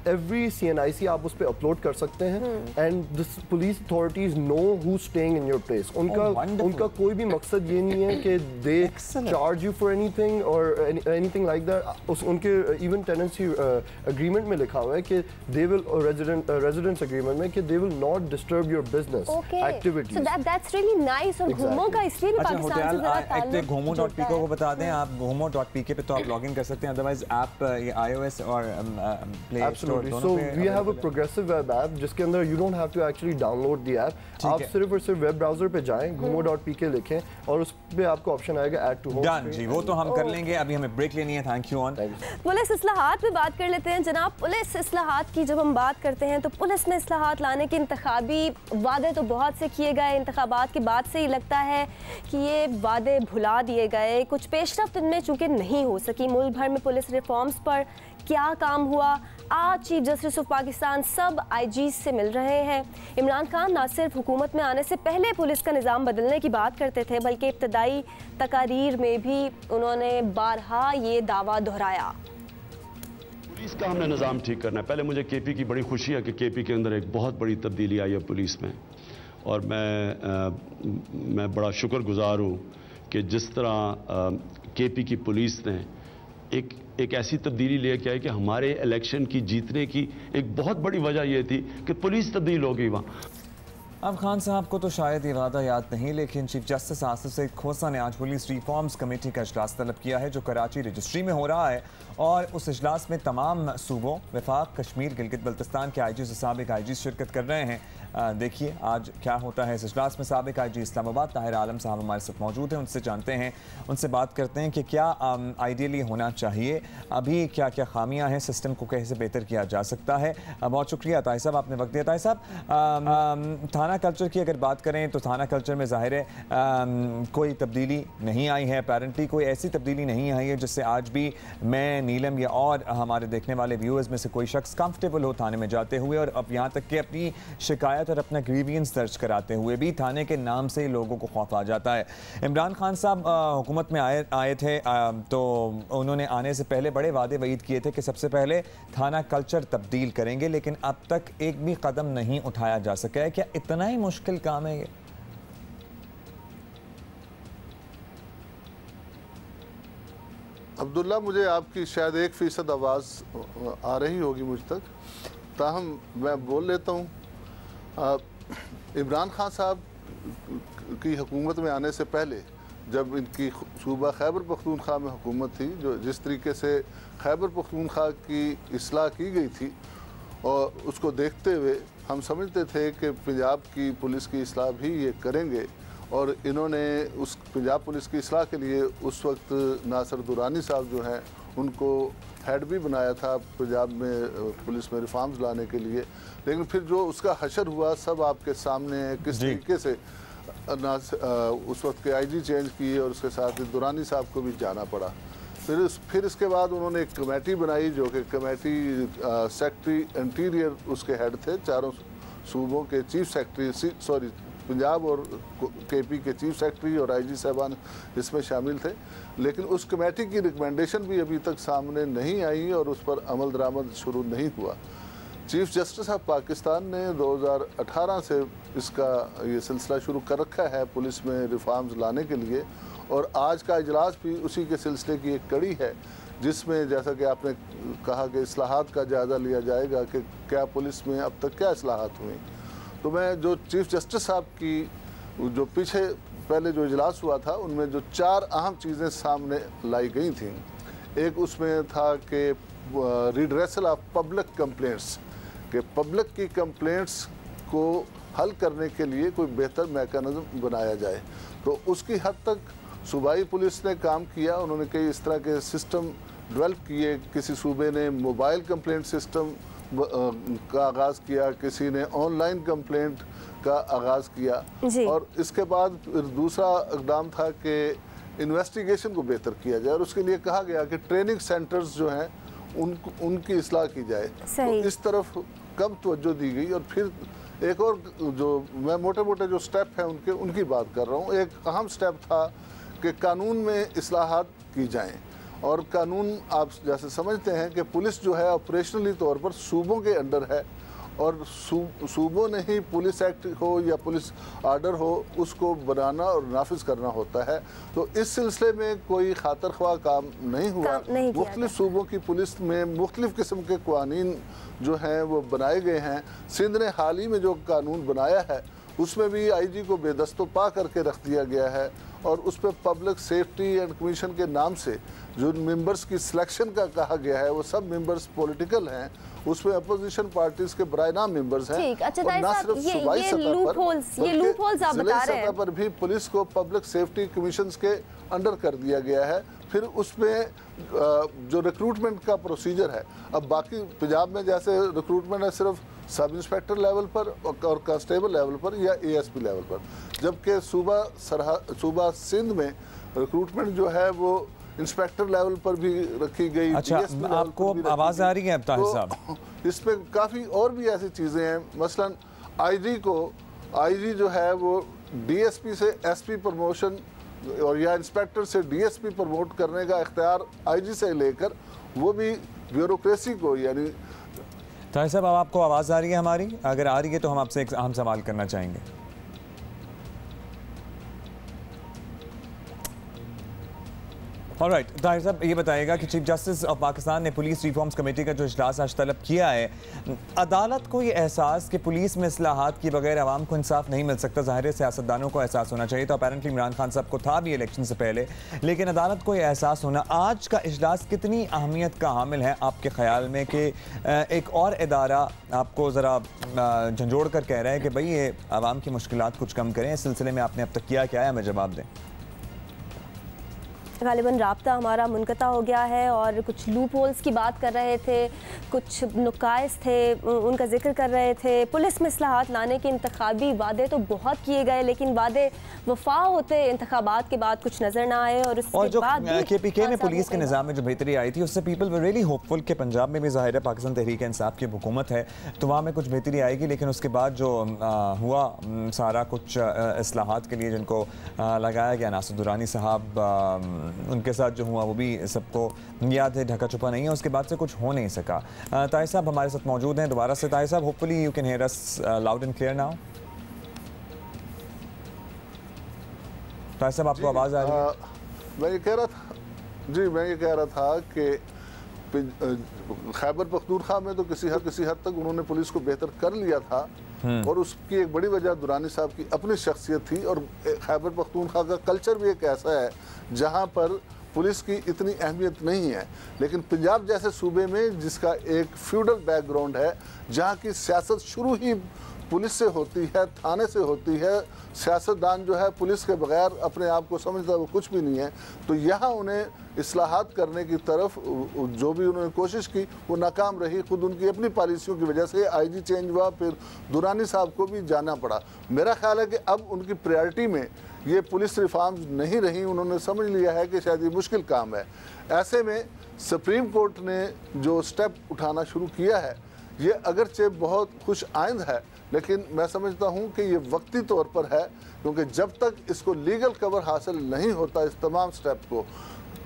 एवरी CNIC आप उस पर अपलोड कर सकते हैं, and the police authorities know who staying in your place. उनका कोई भी मकसद ये नहीं है कि they charge you for anything और एनीथिंग लाइक दैट। उनके इवन टेनेंसी एग्रीमेंट में लिखा हुआ है कि दे विल रेजिडेंस एग्रीमेंट में कि they will not disturb your business activities. So that's really nice. और घूमो का इसलिए भी पाकिस्तान से ज़रा ताल्लुक घूमो.pk को बता दें आप, घूमो.pk पे तो आप लॉगिन कर सकते हैं, अदरवाइज ऐप iOS और play. So we have a progressive web app जिसके अंदर you don't have to actually download the app. आप सिर्फ और सिर्फ वेब ब्राउजर पे जाएं, घूमो.pk लिखें और उस पे आपको ऑप्शन आएगा ऐड टू होम स्क्रीन। जी, वो तो हम कर लेंगे, अभी हमें ब्रेक लेनी है। Thank you on. पुलिस इस्लाहात पे बात कर लेते हैं जनाब। पुलिस इस्लाहात की जब हम बात करते हैं तो पुलिस में इस्लाहात लाने के इंतखाबी वादे तो बहुत से किए गए, इंतखाबात के बाद से ही लगता है कि ये वादे भुला दिए गए। कुछ पेशरफ्त इनमें चूँकि नहीं हो सकी। मुल्क भर में पुलिस रिफॉर्म्स पर क्या काम हुआ? आज चीफ जस्टिस ऑफ पाकिस्तान सब IG से मिल रहे हैं। इमरान खान ना सिर्फ हुकूमत में आने से पहले पुलिस का निज़ाम बदलने की बात करते थे, बल्कि इब्तदाई तकारीर में भी उन्होंने बारहा ये दावा दोहराया। पुलिस का हमने निज़ाम ठीक करना है। पहले मुझे KP की बड़ी खुशी है कि KP के अंदर एक बहुत बड़ी तब्दीली आई है पुलिस में, और मैं बड़ा शुक्रगुजार हूँ कि जिस तरह KP की पुलिस ने एक ऐसी तब्दीली लेके आई कि हमारे इलेक्शन की जीतने की एक बहुत बड़ी वजह यह थी कि पुलिस तब्दील हो गई वहाँ। अब खान साहब को तो शायद ये वादा याद नहीं, लेकिन चीफ जस्टिस आसिफ सईद खोसा ने आज पुलिस रिफॉर्म्स कमेटी का इजलास तलब किया है जो कराची रजिस्ट्री में हो रहा है, और उस इजलास में तमाम सूबों, वफाक, कश्मीर, गिलगित बल्तिस्तान के IGs और साबिक IGs शिरकत कर रहे हैं। देखिए आज क्या होता है इस इजलास में। साबिक IG इस्लामाबाद ताहिर आलम साहब हमारे साथ मौजूद हैं, उनसे जानते हैं, उनसे बात करते हैं कि क्या आइडियली होना चाहिए, अभी क्या क्या खामियां हैं, सिस्टम को कैसे बेहतर किया जा सकता है। बहुत शुक्रिया ताहिर साहब, आपने वक्त दिया। ताहिर साहब, थाना कल्चर की अगर बात करें तो थाना कल्चर में ज़ाहिर है कोई तब्दीली नहीं आई है, अपेरेंटली कोई ऐसी तब्दीली नहीं आई है जिससे आज भी मैं, नीलम या और हमारे देखने वाले व्यूअर्स में से कोई शख्स कंफर्टेबल हो थाने में जाते हुए, और अब यहाँ तक कि अपनी शिकायत और अपना ग्रीवियंस दर्ज कराते हुए भी थाने के नाम से लोगों को खौफ आ जाता है। इमरान खान साहब हुकूमत में आए थे तो उन्होंने आने से पहले बड़े वादे वईद किए थे कि सबसे पहले थाना कल्चर तब्दील करेंगे, लेकिन अब तक एक भी कदम नहीं उठाया जा सका है। क्या इतना ही मुश्किल काम है ये? अब्दुल्ला, मुझे आपकी शायद 1% आवाज़ आ रही होगी मुझ तक, ताहम मैं बोल लेता हूँ। इमरान खान साहब की हुकूमत में आने से पहले जब इनकी सूबा खैबर पख्तूनख्वा में हुकूमत थी, जो जिस तरीके से खैबर पख्तूनख्वा की इस्लाह की गई थी, और उसको देखते हुए हम समझते थे कि पंजाब की पुलिस की इस्लाह भी ये करेंगे और इन्होंने उस पंजाब पुलिस की इस्लाह के लिए उस वक्त नासिर दुरानी साहब जो हैं उनको हेड भी बनाया था पंजाब में पुलिस में रिफॉर्म्स लाने के लिए, लेकिन फिर जो उसका हशर हुआ सब आपके सामने है किस तरीके से उस वक्त के आईजी चेंज किए और उसके साथ ही दुरानी साहब को भी जाना पड़ा। फिर इसके बाद उन्होंने एक कमेटी बनाई जो कि कमेटी सेक्रेटरी इंटीरियर उसके हेड थे, चारों सूबों के चीफ सेक्रेटरी पंजाब और केपी के चीफ सेक्रेटरी और आईजी साहबान इसमें शामिल थे, लेकिन उस कमेटी की रिकमेंडेशन भी अभी तक सामने नहीं आई और उस पर अमल दरामद शुरू नहीं हुआ। चीफ जस्टिस ऑफ पाकिस्तान ने 2018 से इसका ये सिलसिला शुरू कर रखा है पुलिस में रिफॉर्म्स लाने के लिए, और आज का इजलास भी उसी के सिलसिले की एक कड़ी है जिसमें जैसा कि आपने कहा कि इस्लाहात का जायज़ा लिया जाएगा कि क्या पुलिस में अब तक क्या इस्लाहात हुई। तो मैं जो चीफ जस्टिस साहब की जो पहले जो इजलास हुआ था उनमें जो 4 अहम चीज़ें सामने लाई गई थी, एक उसमें था कि रिड्रेसल ऑफ पब्लिक कंप्लेंट्स, कि पब्लिक की कंप्लेंट्स को हल करने के लिए कोई बेहतर मैकेनिज्म बनाया जाए। तो उसकी हद तक सूबाई पुलिस ने काम किया, उन्होंने कई इस तरह के सिस्टम डेवलप किए। किसी सूबे ने मोबाइल कंप्लेंट सिस्टम का आगाज़ किया, किसी ने ऑनलाइन कंप्लेंट का आगाज़ किया, और इसके बाद फिर दूसरा इक़दाम था कि इन्वेस्टिगेशन को बेहतर किया जाए और उसके लिए कहा गया कि ट्रेनिंग सेंटर्स जो हैं उनकी इस्लाह की जाए। तो इस तरफ कम तवज्जो दी गई। और फिर एक और जो मैं मोटे मोटे जो स्टेप हैं उनकी बात कर रहा हूँ। एक अहम स्टेप था कि कानून में इस्लाहात की जाएँ, और कानून आप जैसे समझते हैं कि पुलिस जो है ऑपरेशनली तौर पर सूबों के अंडर है, और सूबों ने ही पुलिस एक्ट हो या पुलिस आर्डर हो उसको बनाना और नाफिज करना होता है। तो इस सिलसिले में कोई खातर ख्वाह काम नहीं हुआ। मुख्तलिफ सूबों की पुलिस में मुख्तलिफ किस्म के कानून जो हैं वो बनाए गए हैं। सिंध ने हाल ही में जो कानून बनाया है उसमें भी आईजी को बेदस्तोपा करके रख दिया गया है, और उस पर पब्लिक सेफ्टी एंड कमीशन के नाम से जो मेंबर्स की सिलेक्शन का कहा गया है वो सब मेंबर्स पॉलिटिकल हैं, उसमें अपोजिशन पार्टीज के बराए नाम मेंबर्स हैं। और ना सिर्फ सूबाई सतह पर जिला सतह पर भी पुलिस को पब्लिक सेफ्टी कमीशन के अंडर कर दिया गया है। फिर उसमें जो रिक्रूटमेंट का प्रोसीजर है, अब बाकी पंजाब में जैसे रिक्रूटमेंट है सिर्फ सब इंस्पेक्टर लेवल पर और कांस्टेबल लेवल पर या एएसपी लेवल पर, जबकि सूबा सिंध में रिक्रूटमेंट जो है वो इंस्पेक्टर लेवल पर भी रखी गई। अच्छा, आपको आवाज़ आ रही है ताहिर साहब? इसमें काफ़ी और भी ऐसी चीज़ें हैं, मसलन आईजी जो है वो डीएसपी से एसपी प्रमोशन और या इंस्पेक्टर से डीएसपी प्रमोट करने का इख्तियार आईजी से लेकर वो भी ब्यूरोक्रेसी को, यानी ताहिर साहब अब आपको आवाज़ आ रही है हमारी? अगर आ रही है तो हम आपसे एक अहम सवाल करना चाहेंगे। ऑलराइट, ताहिर साहब ये बताइएगा कि चीफ जस्टिस ऑफ पाकिस्तान ने पुलिस रिफॉर्म्स कमेटी का जो इजलास आज तलब किया है, अदालत को ये एहसास कि पुलिस में इस्लाहात के बगैर आवाम को इंसाफ नहीं मिल सकता, ज़ाहिर है सियासतदानों को एहसास होना चाहिए, तो अपेरेंटली इमरान खान साहब को था भी इलेक्शन से पहले, लेकिन अदालत को ये एहसास होना, आज का इजलास कितनी अहमियत का हामिल है आपके ख्याल में कि एक और इदारा आपको ज़रा झंझोड़ कर कह रहा है कि भाई ये आवाम की मुश्किलात कुछ कम करें, इस सिलसिले में आपने अब तक किया क्या है, हमें जवाब दें। गालिबन राब्ता हमारा मुनक़ता हो गया है और कुछ लूप होल्स की बात कर रहे थे, कुछ नुकाइस थे उनका जिक्र कर रहे थे। पुलिस में इस्लाहात लाने के इंतखाबी वादे तो बहुत किए गए, लेकिन वादे वफा होते इंतखाबात के बाद कुछ नज़र ना आए। और जो KPK में पुलिस के निज़ाम में जो बेहतरी आई थी उससे पीपल वर रियली होपफुल कि पंजाब में भी ज़ाहिर है पाकिस्तान तहरीक इंसाफ की हुकूमत है तो वहाँ में कुछ बेहतरी आएगी, लेकिन उसके बाद जो हुआ सारा कुछ इस्लाहात के लिए जिनको लगाया गया, नासिर दुरानी साहब उनके साथ जो हुआ वो भी सबको याद है, ढका छुपा नहीं है, उसके बाद से कुछ हो नहीं सका। ताहिर साहब हमारे साथ मौजूद हैं दोबारा से। ताहिर साहब, hopefully you can hear us loud and clear now. Tahir साहब आपको आवाज़ आ रही है? मैं ये कह रहा था कि खैबर पख्तूनख्वा में तो किसी हद तक उन्होंने पुलिस को बेहतर कर लिया था, और उसकी एक बड़ी वजह दुरानी साहब की अपनी शख्सियत थी। और खैबर पख्तूनख्वा का कल्चर भी एक ऐसा है जहां पर पुलिस की इतनी अहमियत नहीं है, लेकिन पंजाब जैसे सूबे में जिसका एक फ्यूडल बैकग्राउंड है, जहां की सियासत शुरू ही पुलिस से होती है, थाने से होती है। सियासतदान जो है पुलिस के बगैर अपने आप को समझता वो कुछ भी नहीं है। तो यहाँ उन्हें इस्लाहात करने की तरफ जो भी उन्होंने कोशिश की वो नाकाम रही। खुद उनकी अपनी पॉलिसियों की वजह से आईजी चेंज हुआ, फिर दुरानी साहब को भी जाना पड़ा। मेरा ख्याल है कि अब उनकी प्रायोरिटी में ये पुलिस रिफॉर्म्स नहीं रही। उन्होंने समझ लिया है कि शायद ये मुश्किल काम है। ऐसे में सुप्रीम कोर्ट ने जो स्टेप उठाना शुरू किया है ये अगरचे बहुत खुश आइंद है, लेकिन मैं समझता हूँ कि ये वक्ती तौर पर है, क्योंकि जब तक इसको लीगल कवर हासिल नहीं होता इस तमाम स्टेप को,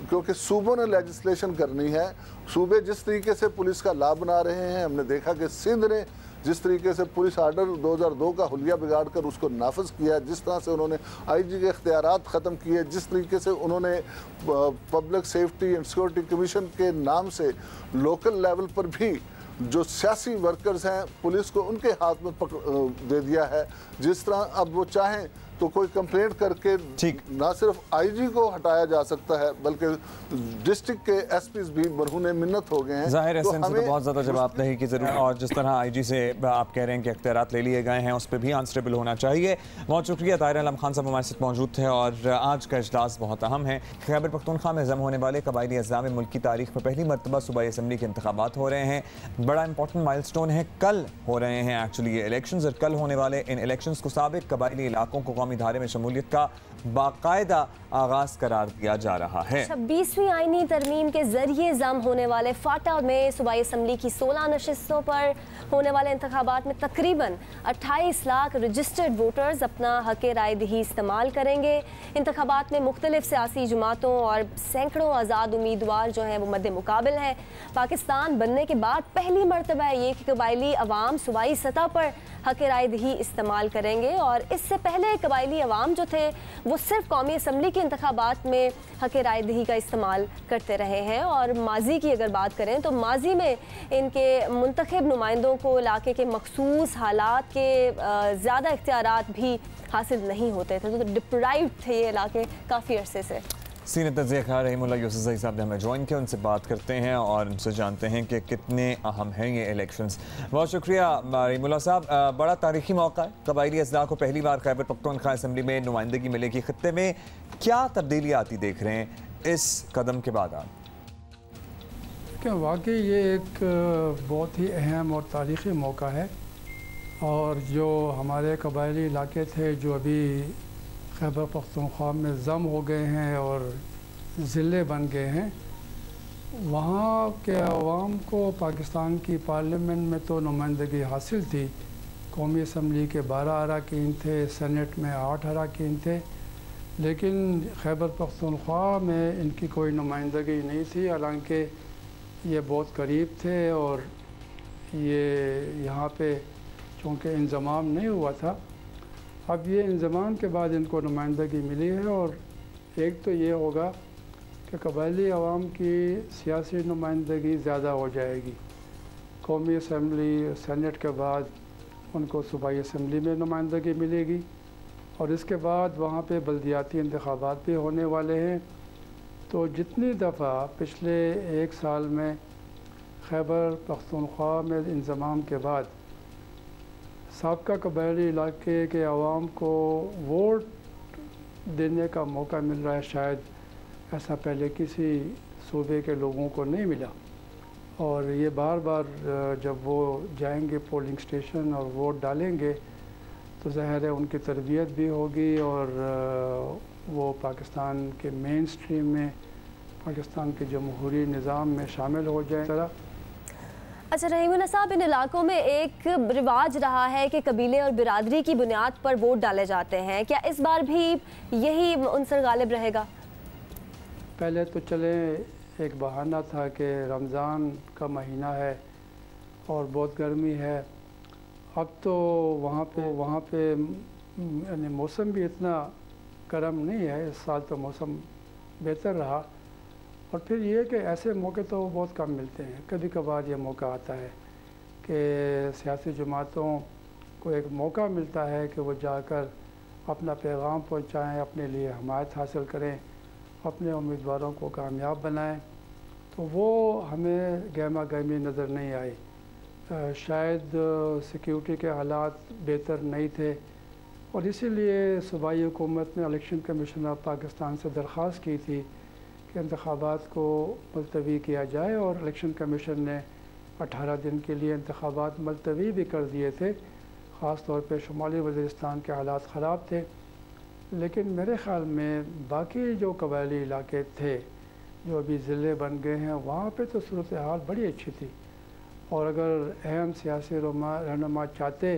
क्योंकि सूबों ने लेजिस्लेशन करनी है। सूबे जिस तरीके से पुलिस का लाभ बना रहे हैं, हमने देखा कि सिंध ने जिस तरीके से पुलिस आर्डर 2002 का हुलिया बिगाड़ कर उसको नाफिज किया, जिस तरह से उन्होंने आईजी के इख्तियारात ख़त्म किए, जिस तरीके से उन्होंने public safety and security commission के नाम से लोकल लेवल पर भी जो सियासी वर्कर्स हैं पुलिस को उनके हाथ में दे दिया है। जिस तरह अब वो चाहें तो कोई कंप्लेंट करके ना सिर्फ आईजी को हटाया जा सकता है बल्कि डिस्ट्रिक्ट के एसपीज भी बरहूने मिन्नत हो गए हैं। ज़ाहिर है तो बहुत ज़्यादा जवाबदेही की ज़रूरत है, और जिस तरह आईजी से आप कह रहे हैं कि इख्तियारात ले लिए गए हैं उस पर भी आंसरेबल होना चाहिए। बहुत शुक्रिया, ताहिर आलम खान साहब हमारे साथ मौजूद थे और आज का इजलास बहुत अहम है। खैबर पख्तूनख्वा में जम होने वाले कबायली अज़ला में मुल्क की तारीख में पहली मरतबा सूबाई असम्बली के इंतखाबात हो रहे हैं। बड़ा इंपॉर्टेंट माइलस्टोन है, कल हो रहे हैं एक्चुअली ये इलेक्शंस, और कल होने वाले इन इलेक्शंस को साबिक कबायली इलाकों को कौमी धारे में शमूलियत का बाकायदा आगाज करार दिया जा रहा है। 26वीं आईनी तरमीम के जरिए जम होने वाले फाटा में सूबाई असम्बली की 16 नशिस्तों पर होने वाले इंतखाबात में तकरीबन 28 लाख रजिस्टर्ड वोटर्स अपना हक राय दही इस्तेमाल करेंगे। इंतखाबात में मुख्तलिफ सियासी जमातों और सैकड़ों आज़ाद उम्मीदवार जो हैं वो मद्दे मुकाबिल हैं। पाकिस्तान बनने के बाद पहली मरतबा ये कि कबायली अवाम सूबाई सतह पर हक राय दही इस्तेमाल करेंगे, और इससे पहले कबायली अवाम जो थे वो सिर्फ कौमी असम्बली के इंतखाबात में हक राय दही का इस्तेमाल करते रहे हैं। और माजी की अगर बात करें तो माजी में इनके मुंतखब नुमाइंदों को इलाके के मखसूस हालात के ज़्यादा इख्तियारात भी हासिल नहीं होते थे, तो डिप्राइव्ड थे ये इलाके काफ़ी अरसे से। सीनियर तज्ज़िया कार रहीमुल्ला यूसुफ़ज़ई साहब ने हमें ज्वाइन किया, उनसे बात करते हैं और उनसे जानते हैं कि कितने अहम हैं ये इलेक्शंस। बहुत शुक्रिया रहीमुल्ला साहब। बड़ा तारीखी मौका है, कबायली अज़ला को पहली बार खैबर पख्तूनख्वा असम्बली में नुमाइंदगी मिलेगी। खित्ते में क्या तब्दीली आती देख रहे हैं इस कदम के बाद आप? क्या वाकई ये एक बहुत ही अहम और तारीख़ी मौका है, और जो हमारे कबायली इलाके थे जो अभी खैबर पख्तूनख्वा में जम हो गए हैं और ज़िले बन गए हैं, वहाँ के अवाम को पाकिस्तान की पार्लियामेंट में तो नुमाइंदगी हासिल थी। कौमी असम्बली के 12 अरकान थे, सेनेट में 8 अरकान थे, लेकिन खैबर पख्तूनख्वा में इनकी कोई नुमाइंदगी नहीं थी, हालांकि ये बहुत करीब थे और ये यहाँ पे चूँकि इंज़माम नहीं हुआ था। अब ये इंज़माम के बाद इनको नुमाइंदगी मिली है, और एक तो ये होगा कि कबायली अवाम की सियासी नुमाइंदगी ज़्यादा हो जाएगी। कौमी असम्बली सेनेट के बाद उनको सूबाई असम्बली में नुमाइंदगी मिलेगी, और इसके बाद वहाँ पे बल्दियाती इंतखाबात भी होने वाले हैं। तो जितनी दफ़ा पिछले 1 साल में खैबर पख्तूनख्वा में इंज़माम के बाद साबका कबायली इलाके के अवाम को वोट देने का मौका मिल रहा है, शायद ऐसा पहले किसी सूबे के लोगों को नहीं मिला। और ये बार बार जब वो जाएंगे पोलिंग स्टेशन और वोट डालेंगे तो ज़ाहिर है उनकी तरबियत भी होगी, और वो पाकिस्तान के मेन स्ट्रीम में, पाकिस्तान के जमहूरी निज़ाम में शामिल हो जाए। अच्छा रहीमुल्ला साहब, इन इलाकों में एक रिवाज रहा है कि कबीले और बिरादरी की बुनियाद पर वोट डाले जाते हैं, क्या इस बार भी यही उनसर गालिब रहेगा? पहले तो चले एक बहाना था कि रमज़ान का महीना है और बहुत गर्मी है, अब तो वहाँ पे यानी मौसम भी इतना गर्म नहीं है, इस साल तो मौसम बेहतर रहा। और फिर ये कि ऐसे मौके तो बहुत कम मिलते हैं, कभी कभार ये मौका आता है कि सियासी जमातों को एक मौका मिलता है कि वो जाकर अपना पैगाम पहुँचाएँ, अपने लिए हमायत हासिल करें, अपने उम्मीदवारों को कामयाब बनाएं। तो वो हमें गहमा गहमी नज़र नहीं आई। शायद सिक्योरिटी के हालात बेहतर नहीं थे और इसीलिए सूबाई हुकूमत ने इलेक्शन कमीशन ऑफ पाकिस्तान से दरख्वास्त की थी कि इंतखाबात को मुलतवी किया जाए और इलेक्शन कमीशन ने 18 दिन के लिए इंतखाबात मुलतवी भी कर दिए थे। ख़ास तौर पे शुमाली वज़ीरिस्तान के हालात ख़राब थे, लेकिन मेरे ख़्याल में बाकी जो कबायली इलाके थे जो अभी ज़िले बन गए हैं वहाँ पे तो सूरत हाल बड़ी अच्छी थी और अगर अहम सियासी रहनुमा चाहते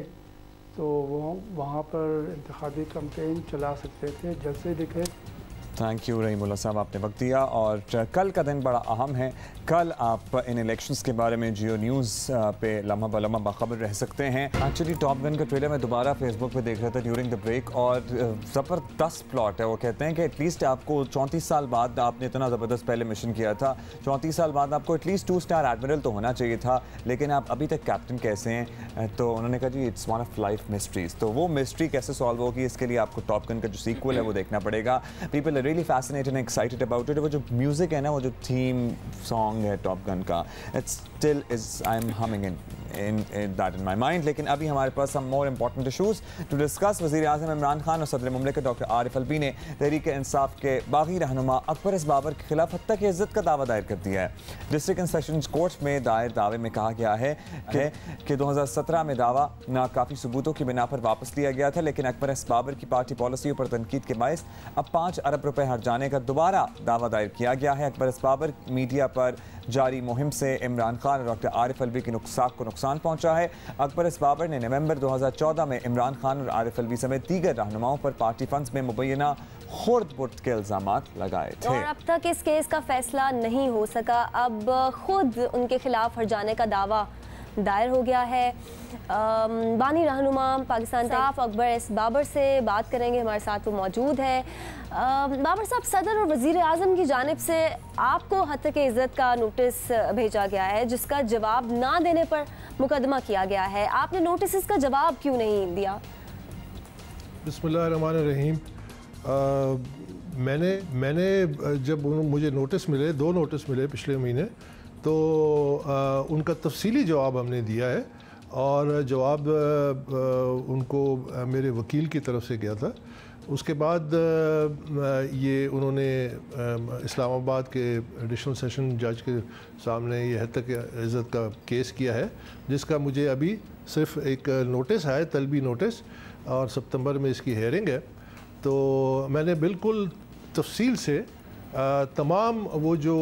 तो वो वहाँ पर इंतखाबी कैंपेन चला सकते थे जैसे दिखे। थैंक यू रहीमुल्लाह साहब, आपने वक्त दिया। और कल का दिन बड़ा अहम है। कल आप इन इलेक्शंस के बारे में जियो न्यूज़ पे लम्हा ब लम्हा बाखबर रह सकते हैं। एक्चुअली टॉप गन का ट्रेलर मैं दोबारा फेसबुक पे देख रहा था ड्यूरिंग द ब्रेक और ज़बरदस्त प्लॉट है। वो कहते हैं कि एटलीस्ट आपको 34 साल बाद आपने इतना ज़बरदस्त पहले मिशन किया था, 34 साल बाद आपको एटलीस्ट 2 स्टार एडमिरल तो होना चाहिए था, लेकिन आप अभी तक कैप्टन कैसे हैं? तो उन्होंने कहा जी it's one of life mysteries. तो वो मिस्ट्री कैसे सॉल्व होगी इसके लिए आपको टॉप गन का जो सीक्वल है वो देखना पड़ेगा। People are really fascinated and excited about it. वो जो म्यूजिक है ना, वो जो थीम सॉन्ग है टॉप गन का, it's still is I am humming in my mind. लेकिन अभी हमारे पास some more important issues to discuss. वज़ीर आज़म इमरान खान और सदर मुमलिकत डॉक्टर आरिफ अलवी ने तहरीक इंसाफ के बागी रहनुमा अकबर एस बाबर के खिलाफ हत्या की इज्जत का दावा दायर कर दिया है। डिस्ट्रिक्ट एंड सेशंस कोर्ट में दायर दावे में कहा गया है कि 2017 में दावा नाकाफी सबूतों की बिना पर वापस लिया गया था, लेकिन अकबर एस बाबर की पार्टी पॉलिसियों पर तनकीद के बायस अब 5 अरब रुपए हट जाने का दोबारा दावा दायर किया गया है। अकबर एस बाबर मीडिया पर जारी मुहिम से इमरान खान और डॉक्टर आरिफ अलवी की को नुकसान पहुंचा है। अकबर एस बाबर ने नवंबर 2014 में इमरान खान और आरिफ अलवी समेत दीगर रहनुमाओं पर पार्टी फंड्स में मुबैना खुर्द-बुर्द के इल्जामात लगाए थे और अब तक इस केस का फैसला नहीं हो सका। अब खुद उनके खिलाफ हट जाने का दावा दायर हो गया है। बानी रहनुमा पाकिस्तान साफ अकबर एस बाबर से बात करेंगे, हमारे साथ वो मौजूद है। बाबर साहब, सदर और वज़ीर आज़म की जानिब से आपको हत्या की इज़्ज़त का नोटिस भेजा गया है जिसका जवाब ना देने पर मुकदमा किया गया है। आपने नोटिस का जवाब क्यों नहीं दिया? बिस्मिल्लाहिर्रहमानिर्रहीम। मैंने जब मुझे नोटिस मिले, 2 नोटिस मिले पिछले महीने, तो उनका तफसीली जवाब हमने दिया है और जवाब उनको मेरे वकील की तरफ से गया था। उसके बाद ये उन्होंने इस्लामाबाद के एडिशनल सेशन जज के सामने ये हत्या की इज़्ज़त का केस किया है, जिसका मुझे अभी सिर्फ एक नोटिस है, तलबी नोटिस, और सितंबर में इसकी हेयरिंग है। तो मैंने बिल्कुल तफसील से तमाम वो जो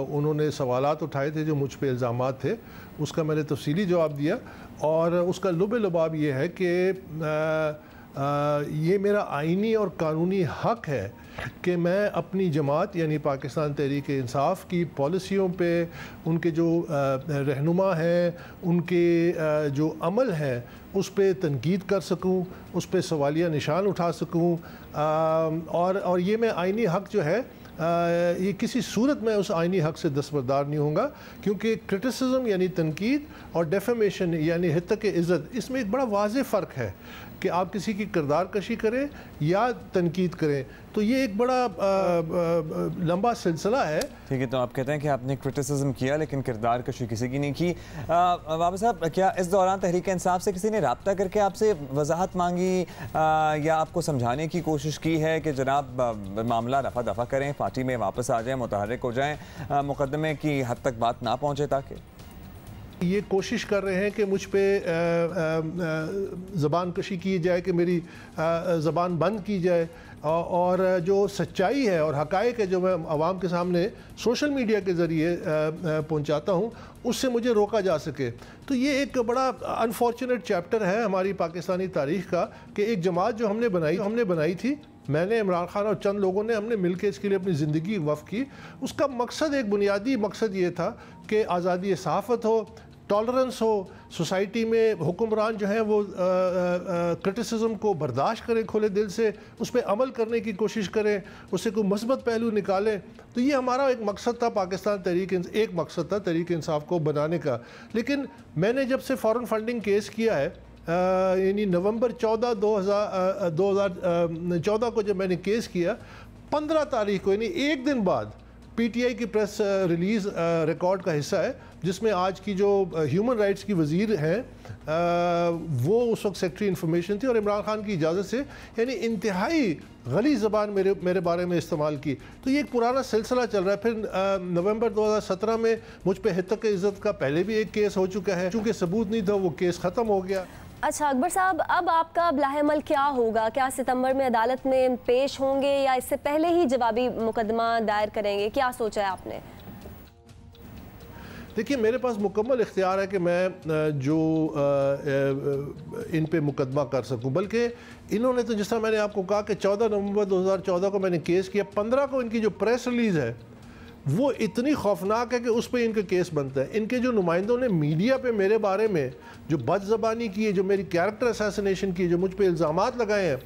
उन्होंने सवालात उठाए थे, जो मुझ पे इल्ज़ामात थे, उसका मैंने तफसीली जवाब दिया। और उसका लुब लबाब ये है कि ये मेरा आइनी और कानूनी हक़ है कि मैं अपनी जमात यानी पाकिस्तान तहरीक इंसाफ की पॉलिसियों पे, उनके जो रहनुमा हैं, उनके जो अमल है, उस पे तनकीद कर सकूं, उस पे सवालिया निशान उठा सकूं। और ये मैं आइनी हक़ जो है, ये किसी सूरत में उस आइनी हक़ से दस्तबरदार नहीं होगा, क्योंकि क्रिटिसिज्म यानी तनकीद और डेफेमेशन यानी हत्या की इज़्ज़त, इसमें एक बड़ा वाज़ेह फ़र्क है कि आप किसी की किरदार कशी करें या तनकीद करें। तो ये एक बड़ा लंबा सिलसिला है। ठीक है, तो आप कहते हैं कि आपने क्रिटिसिज्म किया लेकिन किरदार कशी किसी की नहीं की। बाबा साहब, क्या इस दौरान तहरीक इंसाफ से किसी ने रब्ता करके आपसे वजाहत मांगी या आपको समझाने की कोशिश की है कि जनाब मामला रफा दफा करें, पार्टी में वापस आ जाएं, मुतहर्रिक हो जाएं, मुकदमे की हद तक बात ना पहुँचे? ताकि ये कोशिश कर रहे हैं कि मुझ पे ज़बान कशी की जाए, कि मेरी ज़बान बंद की जाए, और जो सच्चाई है और हक़ाइक़ है जो मैं आवाम के सामने सोशल मीडिया के ज़रिए पहुंचाता हूं, उससे मुझे रोका जा सके। तो ये एक बड़ा अनफॉर्चुनेट चैप्टर है हमारी पाकिस्तानी तारीख़ का कि एक जमात जो हमने बनाई थी, मैंने, इमरान खान और चंद लोगों ने, हमने मिलकर इसके लिए अपनी ज़िंदगी वक़्फ़ की। उसका मकसद, एक बुनियादी मकसद ये था कि आज़ादी सहाफ़त हो, टॉलरेंस हो, सोसाइटी में हुक्मरान जो हैं वो क्रिटिसिज्म को बर्दाश्त करें खुले दिल से, उस पर अमल करने की कोशिश करें, उससे कोई मुस्बत पहलू निकालें। तो ये हमारा एक मकसद था, पाकिस्तान एक मकसद था तहरीक इंसाफ को बनाने का। लेकिन मैंने जब से फ़ॉरेन फंडिंग केस किया है, यानी नवंबर 14 2014 को जब मैंने केस किया, 15 तारीख को यानी एक दिन बाद पीटीआई की प्रेस रिलीज़ रिकॉर्ड का हिस्सा है, जिसमें आज की जो ह्यूमन राइट्स की वज़ीर हैं वो उस वक्त सेक्रेटरी इंफॉर्मेशन थी और इमरान खान की इजाज़त से यानी इंतहाई गली ज़बान मेरे बारे में इस्तेमाल की। तो ये एक पुराना सिलसिला चल रहा है। फिर नवंबर 2017 में मुझ पे हितक इज़्ज़त का पहले भी एक केस हो चुका है, चूँकि सबूत नहीं था वो केस ख़त्म हो गया। अच्छा अकबर साहब, अब आपका लाहेमल क्या होगा? क्या सितंबर में अदालत में पेश होंगे या इससे पहले ही जवाबी मुकदमा दायर करेंगे? क्या सोचा है आपने? देखिए, मेरे पास मुकम्मल इख्तियार है कि मैं जो इन पे मुकदमा कर सकूं, बल्कि इन्होंने तो जिस तरह मैंने आपको कहा कि 14 नवंबर 2014 को मैंने केस किया, 15 को इनकी जो प्रेस रिलीज़ है वो इतनी खौफनाक है कि उस पर इनका केस बनता है। इनके जो नुमाइंदों ने मीडिया पे मेरे बारे में जो बदज़बानी की है, जो मेरी कैरेक्टर असैसिनेशन की, जो मुझ पर इल्ज़ामात लगाए हैं,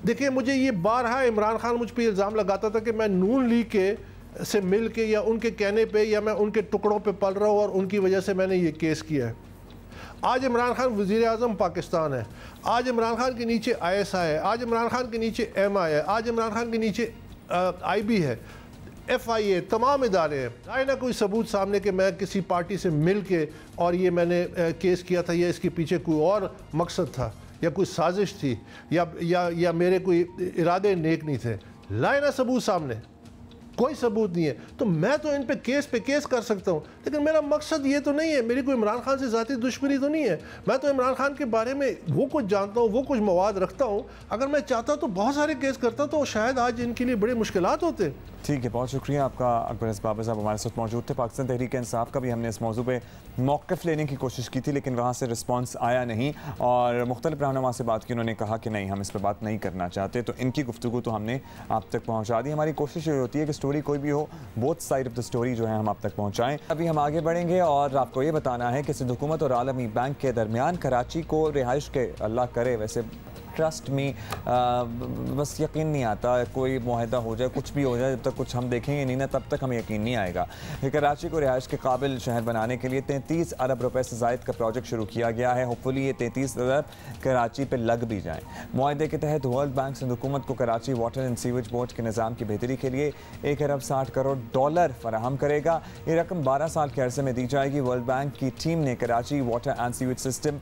देखिए मुझे ये बारहा इमरान खान मुझ पर इल्ज़ाम लगाता था कि मैं नून लीग के से मिल के या उनके कहने पे या मैं उनके टुकड़ों पे पल रहा हूँ और उनकी वजह से मैंने ये केस किया है। आज इमरान खान वज़ीर आज़म पाकिस्तान है, आज इमरान खान के नीचे ISI है, आज इमरान खान के नीचे MI है, आज इमरान खान के नीचे IB है, FIA, तमाम इदारे हैं। आए ना कोई सबूत सामने कि मैं किसी पार्टी से मिल के और ये मैंने केस किया था या इसके पीछे कोई और मकसद था या कोई साजिश थी या मेरे कोई इरादे नेक नहीं थे। लाए ना सबूत सामने, कोई सबूत नहीं है। तो मैं तो इन पे केस कर सकता हूँ, लेकिन मेरा मकसद ये तो नहीं है, मेरी कोई इमरान खान से ज़ाती दुश्मनी तो नहीं है। मैं तो इमरान खान के बारे में वो कुछ जानता हूँ, वो कुछ मवाद रखता हूँ। अगर मैं चाहता तो बहुत सारे केस करता तो शायद आज इनके लिए बड़े मुश्किलात होते। ठीक है, बहुत शुक्रिया आपका अकबर बाबर साहब हमारे साथ मौजूद थे। पाकिस्तान तहरीक इंसाफ का भी हमने इस मौजू पे मौक़िफ़ लेने की कोशिश की थी, लेकिन वहाँ से रिस्पांस आया नहीं और मुख्तलिफ रहनुमा से बात की, उन्होंने कहा कि नहीं, हम इस पर बात नहीं करना चाहते। तो इनकी गुफ्तगू तो हमने आप तक पहुँचा दी। हमारी कोशिश ये होती है कि स्टोरी कोई भी हो, both side of the story जो है हम आप तक पहुँचाएँ। अभी हम आगे बढ़ेंगे और आपको ये बताना है कि सिंध हुकूमत और आलमी बैंक के दरमियान कराची को रिहाइश के, अल्लाह करे वैसे ट्रस्ट में बस यकीन नहीं आता, कोई मुआहदा हो जाए, कुछ भी हो जाए, जब तक कुछ हम देखेंगे नहीं ना तब तक हमें यकीन नहीं आएगा। कराची को रिहाइश के काबिल शहर बनाने के लिए 33 अरब रुपए से ज़ायद का प्रोजेक्ट शुरू किया गया है। होपफुली ये 33 अरब कराची पे लग भी जाएँ। मुआहदे के तहत वर्ल्ड बैंक सिंध हुकूमत को Karachi water and sewage board के निज़ाम की बेहतरी के लिए 1 अरब 60 करोड़ डॉलर फराहम करेगा। ये रकम 12 साल के अरसे में दी जाएगी। वर्ल्ड बैंक की टीम ने Karachi water and sewage system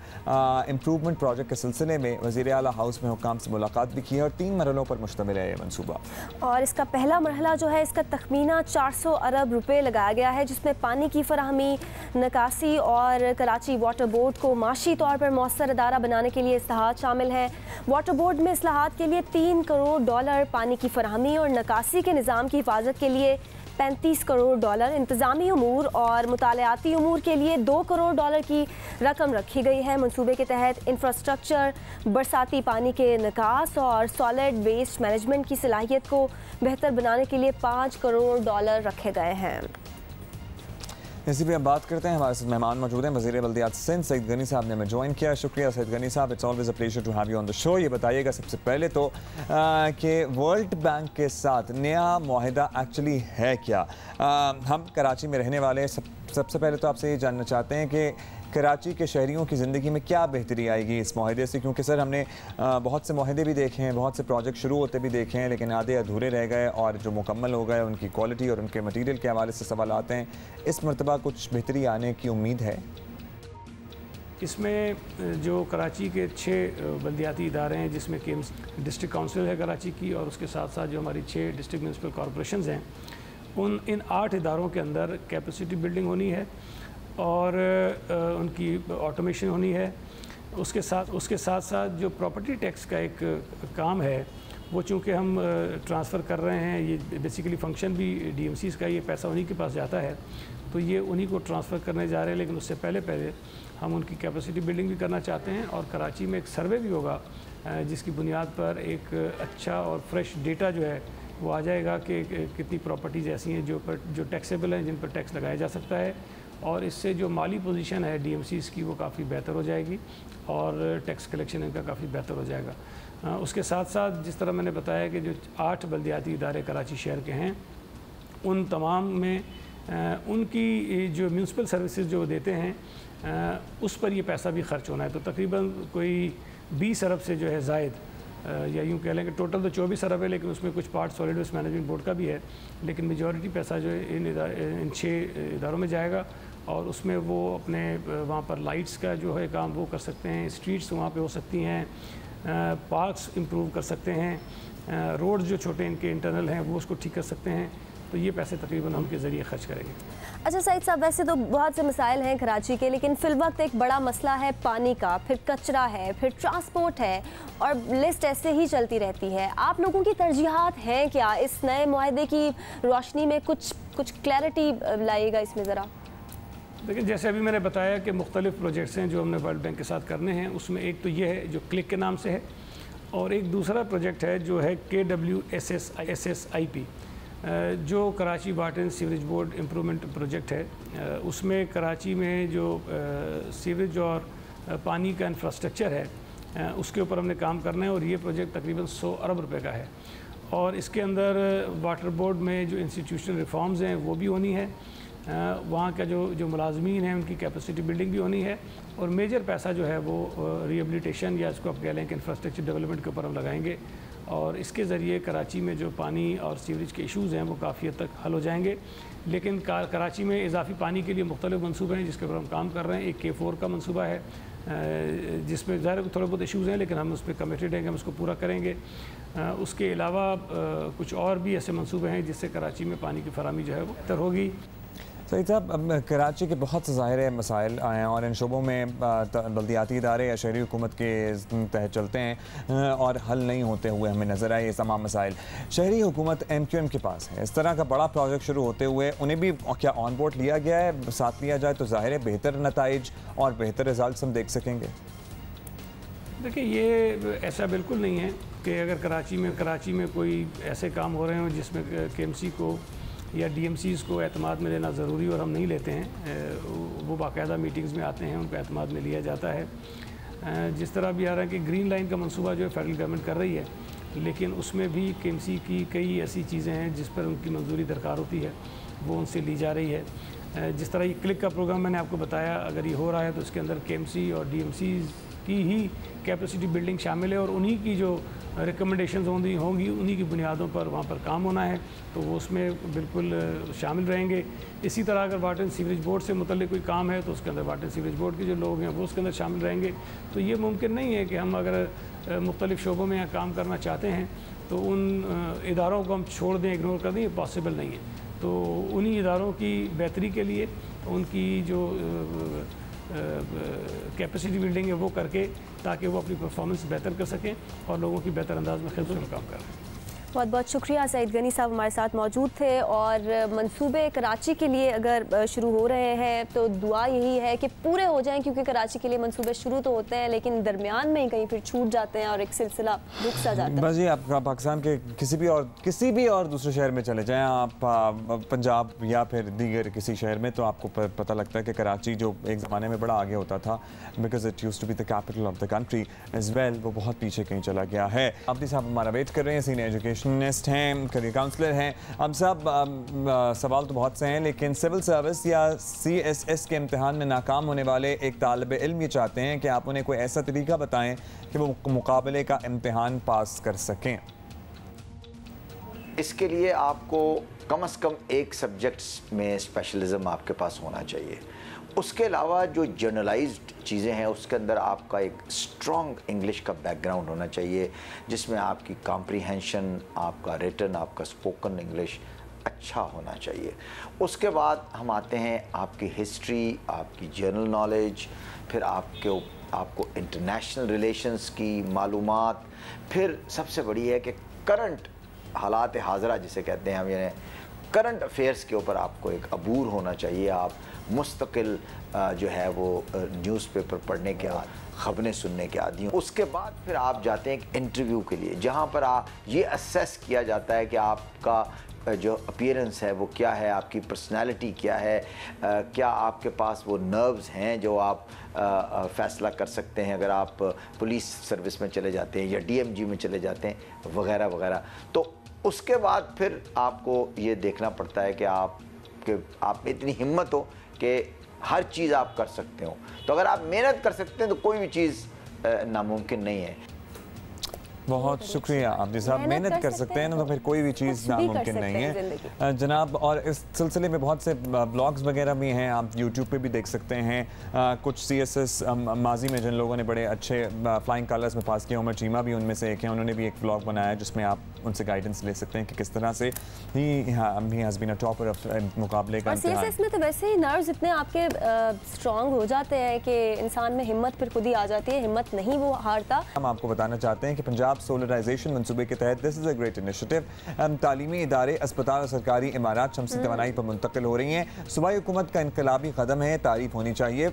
improvement project के सिलसिले में वज़ीर आला हाउस में हुकाम से मुलाकात भी की है और 3 मरहलों पर मुश्तमिल है ये मनसूबा। और इसका पहला मरहला जो है, इसका तखमीना 400 अरब रुपए लगाया गया है, जिसमें पानी की फराहमी, निकासी और कराची वाटर बोर्ड को माशी तौर पर मौसर अदारा बनाने के लिए इस्लाहात शामिल हैं। वाटर बोर्ड में इस्लाहात के लिए 3 करोड़ डॉलर, पानी की फराहमी और निकासी के निज़ाम की हिफाजत के लिए 35 करोड़ डॉलर, इंतज़ामी उमूर और मुतालियाती उमूर के लिए 2 करोड़ डॉलर की रकम रखी गई है। मनसूबे के तहत इंफ्रास्ट्रक्चर, बरसाती पानी के निकास और सॉलिड वेस्ट मैनेजमेंट की सलाहियत को बेहतर बनाने के लिए 5 करोड़ डॉलर रखे गए हैं। इसी पे हम बात करते हैं। हमारे साथ मेहमान मौजूद हैं, वज़ीर बल्दियात सिंध सईद गनी साहब ने हमें ज्वाइन किया। शुक्रिया सईद गनी साहब, it's always a pleasure to have you on the show. ये बताइएगा सबसे पहले तो कि वर्ल्ड बैंक के साथ नया मुआहिदा एक्चुअली है क्या? हम कराची में रहने वाले सबसे पहले तो आपसे ये जानना चाहते हैं कि कराची के शहरियों की ज़िंदगी में क्या बेहतरी आएगी इस मुआहदे से, क्योंकि सर हमने बहुत से मुआहदे भी देखे हैं, बहुत से प्रोजेक्ट शुरू होते भी देखे हैं, लेकिन आधे अधूरे रह गए और जो मुकम्मल हो गए उनकी क्वालिटी और उनके मटीरियल के हवाले से सवाल आते हैं। इस मरतबा कुछ बेहतरी आने की उम्मीद है? इसमें जो कराची के 6 बल्दियाती इदारे हैं, जिसमें कि डिस्ट्रिक्ट काउंसिल है कराची की और उसके साथ साथ जो हमारी 6 डिस्ट्रिक्ट म्यूनसिपल कॉरपोरेशंस हैं, इन 8 इदारों के अंदर कैपेसिटी बिल्डिंग होनी है और उनकी ऑटोमेशन होनी है। उसके साथ साथ जो प्रॉपर्टी टैक्स का एक काम है, वो चूँकि हम ट्रांसफ़र कर रहे हैं, ये बेसिकली फ़ंक्शन भी DMCs का, ये पैसा उन्हीं के पास जाता है, तो ये उन्हीं को ट्रांसफ़र करने जा रहे हैं। लेकिन उससे पहले हम उनकी कैपेसिटी बिल्डिंग भी करना चाहते हैं और कराची में एक सर्वे भी होगा जिसकी बुनियाद पर एक अच्छा और फ्रेश डेटा जो है वो आ जाएगा कि कितनी प्रॉपर्टीज़ ऐसी हैं जो टैक्सेबल हैं, जिन पर टैक्स लगाया जा सकता है, और इससे जो माली पोजीशन है DMCs की वो काफ़ी बेहतर हो जाएगी और टैक्स कलेक्शन इनका काफ़ी बेहतर हो जाएगा। उसके साथ साथ जिस तरह मैंने बताया कि जो 8 बल्दियाती इदारे कराची शहर के हैं, उन तमाम में उनकी जो म्यूनसिपल सर्विसेज जो देते हैं उस पर ये पैसा भी ख़र्च होना है। तो तकरीबन कोई 20 अरब से जो है ज़ायद या यूँ कह लें कि टोटल तो 24 अरब है, लेकिन उसमें कुछ part solid waste management board का भी है, लेकिन मेजॉरिटी पैसा जो है इन 6 इदारों में जाएगा और उसमें वो अपने वहाँ पर लाइट्स का जो है काम वो कर सकते हैं, स्ट्रीट्स वहाँ पे हो सकती हैं, पार्क्स इम्प्रूव कर सकते हैं, रोड जो छोटे इनके इंटरनल हैं वो उसको ठीक कर सकते हैं। तो ये पैसे तकरीबन हम के ज़रिए खर्च करेंगे। अच्छा सईद साहब, वैसे तो बहुत से मसाइल हैं कराची के, लेकिन फिल वक्त एक बड़ा मसला है पानी का, फिर कचरा है, फिर ट्रांसपोर्ट है और लिस्ट ऐसे ही चलती रहती है। आप लोगों की तरजीहात हैं क्या? इस नए मुआहदे की रोशनी में कुछ क्लैरिटी लाइएगा इसमें ज़रा। देखिए, जैसे अभी मैंने बताया कि मुख्तलिफ प्रोजेक्ट्स हैं जो हमने वर्ल्ड बैंक के साथ करने हैं। उसमें एक तो ये है जो क्लिक के नाम से है, और एक दूसरा प्रोजेक्ट है जो है KWSSIP जो Karachi water and sewerage board improvement project है। उसमें कराची में जो सीवरेज और पानी का इंफ्रास्ट्रक्चर है उसके ऊपर हमने काम करना है, और ये प्रोजेक्ट तकरीबन 100 अरब रुपए का है। और इसके अंदर वाटर बोर्ड में जो इंस्टीट्यूशनल रिफॉर्म्स हैं वो भी होनी है, वहाँ का जो मुलाजमीन हैं उनकी कैपेसिटी बिल्डिंग भी होनी है, और मेजर पैसा जो है वो रिहेबिलिटेशन या इसको आप कह लें कि इंफ्रास्ट्रक्चर डेवलपमेंट के ऊपर हम लगाएंगे, और इसके ज़रिए कराची में जो पानी और सीवरेज के इशूज़ हैं वो काफ़ी हद तक हल हो जाएंगे। लेकिन कराची में इजाफी पानी के लिए मुख्तलिफ मनसूबे हैं जिसके ऊपर हम काम कर रहे हैं। एक K4 का मनसूबा है जिसमें ज़ाहिर थोड़े बहुत इशूज़ हैं, लेकिन हम उस पर कमिटेड हैं कि हम उसको पूरा करेंगे। उसके अलावा कुछ और भी ऐसे मनसूबे हैं जिससे कराची में पानी की फराहमी जो है वो बेहतर होगी। सईद साहब, कराची के बहुत से ज़ाहिर मसाइल आए हैं और इन शोबों में बल्दियाती इदारे या शहरी हुकूमत के तहत चलते हैं और हल नहीं होते हुए हमें नज़र आए ये तमाम मसाइल। शहरी हुकूमत MQM के पास है, इस तरह का बड़ा प्रोजेक्ट शुरू होते हुए उन्हें भी क्या ऑन बोर्ड लिया गया है? साथ लिया जाए तो ज़ाहिर है बेहतर नताइज और बेहतर रिजल्ट हम देख सकेंगे। देखिए, ये ऐसा बिल्कुल नहीं है कि अगर कराची में कोई ऐसे काम हो रहे हों जिसमें KMC को या DMCs को एतमाद में लेना ज़रूरी और हम नहीं लेते हैं। वो बाकायदा मीटिंग्स में आते हैं, उनको एतमाद में लिया जाता है। जिस तरह भी आ रहा है कि ग्रीन लाइन का मंसूबा जो है फेडरल गवर्नमेंट कर रही है, लेकिन उसमें भी KMC की कई ऐसी चीज़ें हैं जिस पर उनकी मंजूरी दरकार होती है, वो उनसे ली जा रही है। जिस तरह ये क्लिक का प्रोग्राम मैंने आपको बताया, अगर ये हो रहा है तो इसके अंदर KMC और DMCs की ही कैपेसिटी बिल्डिंग शामिल है, और उन्हीं की जो रिकमेंडेशंस होंगी उन्हीं की बुनियादों पर वहाँ पर काम होना है, तो वो उसमें बिल्कुल शामिल रहेंगे। इसी तरह अगर वाटर एंड सीवरेज बोर्ड से मुतल्लिक कोई काम है तो उसके अंदर वाटर एंड सीवरेज बोर्ड के जो लोग हैं वो उसके अंदर शामिल रहेंगे। तो ये मुमकिन नहीं है कि हम अगर मुख्तलिफ शोबों में काम करना चाहते हैं तो उन इदारों को हम छोड़ दें, इग्नोर कर दें, ये पॉसिबल नहीं है। तो उन्हीं इदारों की बेहतरी के लिए उनकी जो कैपेसिटी बिल्डिंग है वो करके, ताकि वो अपनी परफॉर्मेंस बेहतर कर सकें और लोगों की बेहतर अंदाज में खिदमत में काम करें। बहुत बहुत शुक्रिया। सईद गनी साहब हमारे साथ मौजूद थे, और मंसूबे कराची के लिए अगर शुरू हो रहे हैं तो दुआ यही है कि पूरे हो जाएं, क्योंकि कराची के लिए मंसूबे शुरू तो होते हैं लेकिन दरमियान में ही कहीं फिर छूट जाते हैं और एक सिलसिला रुक सा जाता है। बस जी, आप पाकिस्तान के किसी भी और दूसरे शहर में चले जाएं, आप पंजाब या फिर दीगर किसी शहर में, तो आपको पता लगता है कि कराची जो एक ज़माने में बड़ा आगे होता था, because it used to be the capital of the country as well, वो बहुत पीछे कहीं चला गया है। अब्दी साहब हमारा वेट कर रहे हैं, सीनियर एजुकेशनिस्ट हैं, करियर काउंसलर हैं। अब साहब, सवाल तो बहुत से हैं, लेकिन सिविल सर्विस या CSS के इम्तिहान में नाकाम होने वाले एक तालिब इल्म ये चाहते हैं कि आप उन्हें कोई ऐसा तरीका बताएं कि वो मुकाबले का इम्तिहान पास कर सकें। इसके लिए आपको कम से कम एक सब्जेक्ट्स में स्पेशलिज्म आपके पास होना चाहिए। उसके अलावा जो जर्नलाइज्ड चीज़ें हैं उसके अंदर आपका एक स्ट्रॉन्ग इंग्लिश का बैकग्राउंड होना चाहिए, जिसमें आपकी कॉम्प्रिहेंशन, आपका रिटन, आपका स्पोकन इंग्लिश अच्छा होना चाहिए। उसके बाद हम आते हैं आपकी हिस्ट्री, आपकी जनरल नॉलेज, फिर आपको इंटरनेशनल रिलेशंस की मालूमात, फिर सबसे बड़ी है कि करंट हालात हाज़रा जिसे कहते हैं हम, यानी करंट अफेयर्स के ऊपर आपको एक अबूर होना चाहिए। आप मुस्तकिल जो है वो न्यूज़पेपर पढ़ने के, ख़बरें सुनने के आदी हों। उसके बाद फिर आप जाते हैं एक इंटरव्यू के लिए, जहाँ पर ये असेस किया जाता है कि आपका जो अपीयरेंस है वो क्या है, आपकी पर्सनैलिटी क्या है, क्या आपके पास वो नर्व्स हैं जो आप फ़ैसला कर सकते हैं अगर आप पुलिस सर्विस में चले जाते हैं या DMG में चले जाते हैं, वगैरह वगैरह। तो उसके बाद फिर आपको ये देखना पड़ता है कि आप में इतनी हिम्मत हो कि हर चीज़ आप कर सकते हो। तो अगर आप मेहनत कर सकते हैं तो कोई भी चीज़ नामुमकिन नहीं है। बहुत शुक्रिया आबदी साहब। मेहनत कर सकते हैं ना तो फिर कोई भी चीज़ नामुमकिन नहीं है जनाब। और इस सिलसिले में बहुत से ब्लॉग्स वगैरह भी हैं, आप यूट्यूब पे भी देख सकते हैं। कुछ CSS माजी में जिन लोगों ने बड़े अच्छे फ्लाइंग कलर्स में पास किया, उमर चीमा भी उनमें से एक है, उन्होंने भी एक ब्लॉग बनाया जिसमें आप उनसे गाइडेंस ले सकते हैं कि किस तरह से he has been a topper of मुकाबले का। CSS में तो वैसे ही नर्व्स इतने आपके स्ट्रॉन्ग हो जाते हैं कि इंसान में हिम्मत फिर खुद ही आ जाती है, हिम्मत नहीं वो हारता। हम आपको बताना चाहते हैं कि पंजाब सोलराइजेशन मंसूबे के तहत this is a great initiative. तालीमी इदारे, अस्पताल और सरकारी इमारत शमसी तवानाई पर मुंतकिल हो रही हैं। सूबाई हुकूमत का इनकलाबी कदम है, तारीफ होनी चाहिए।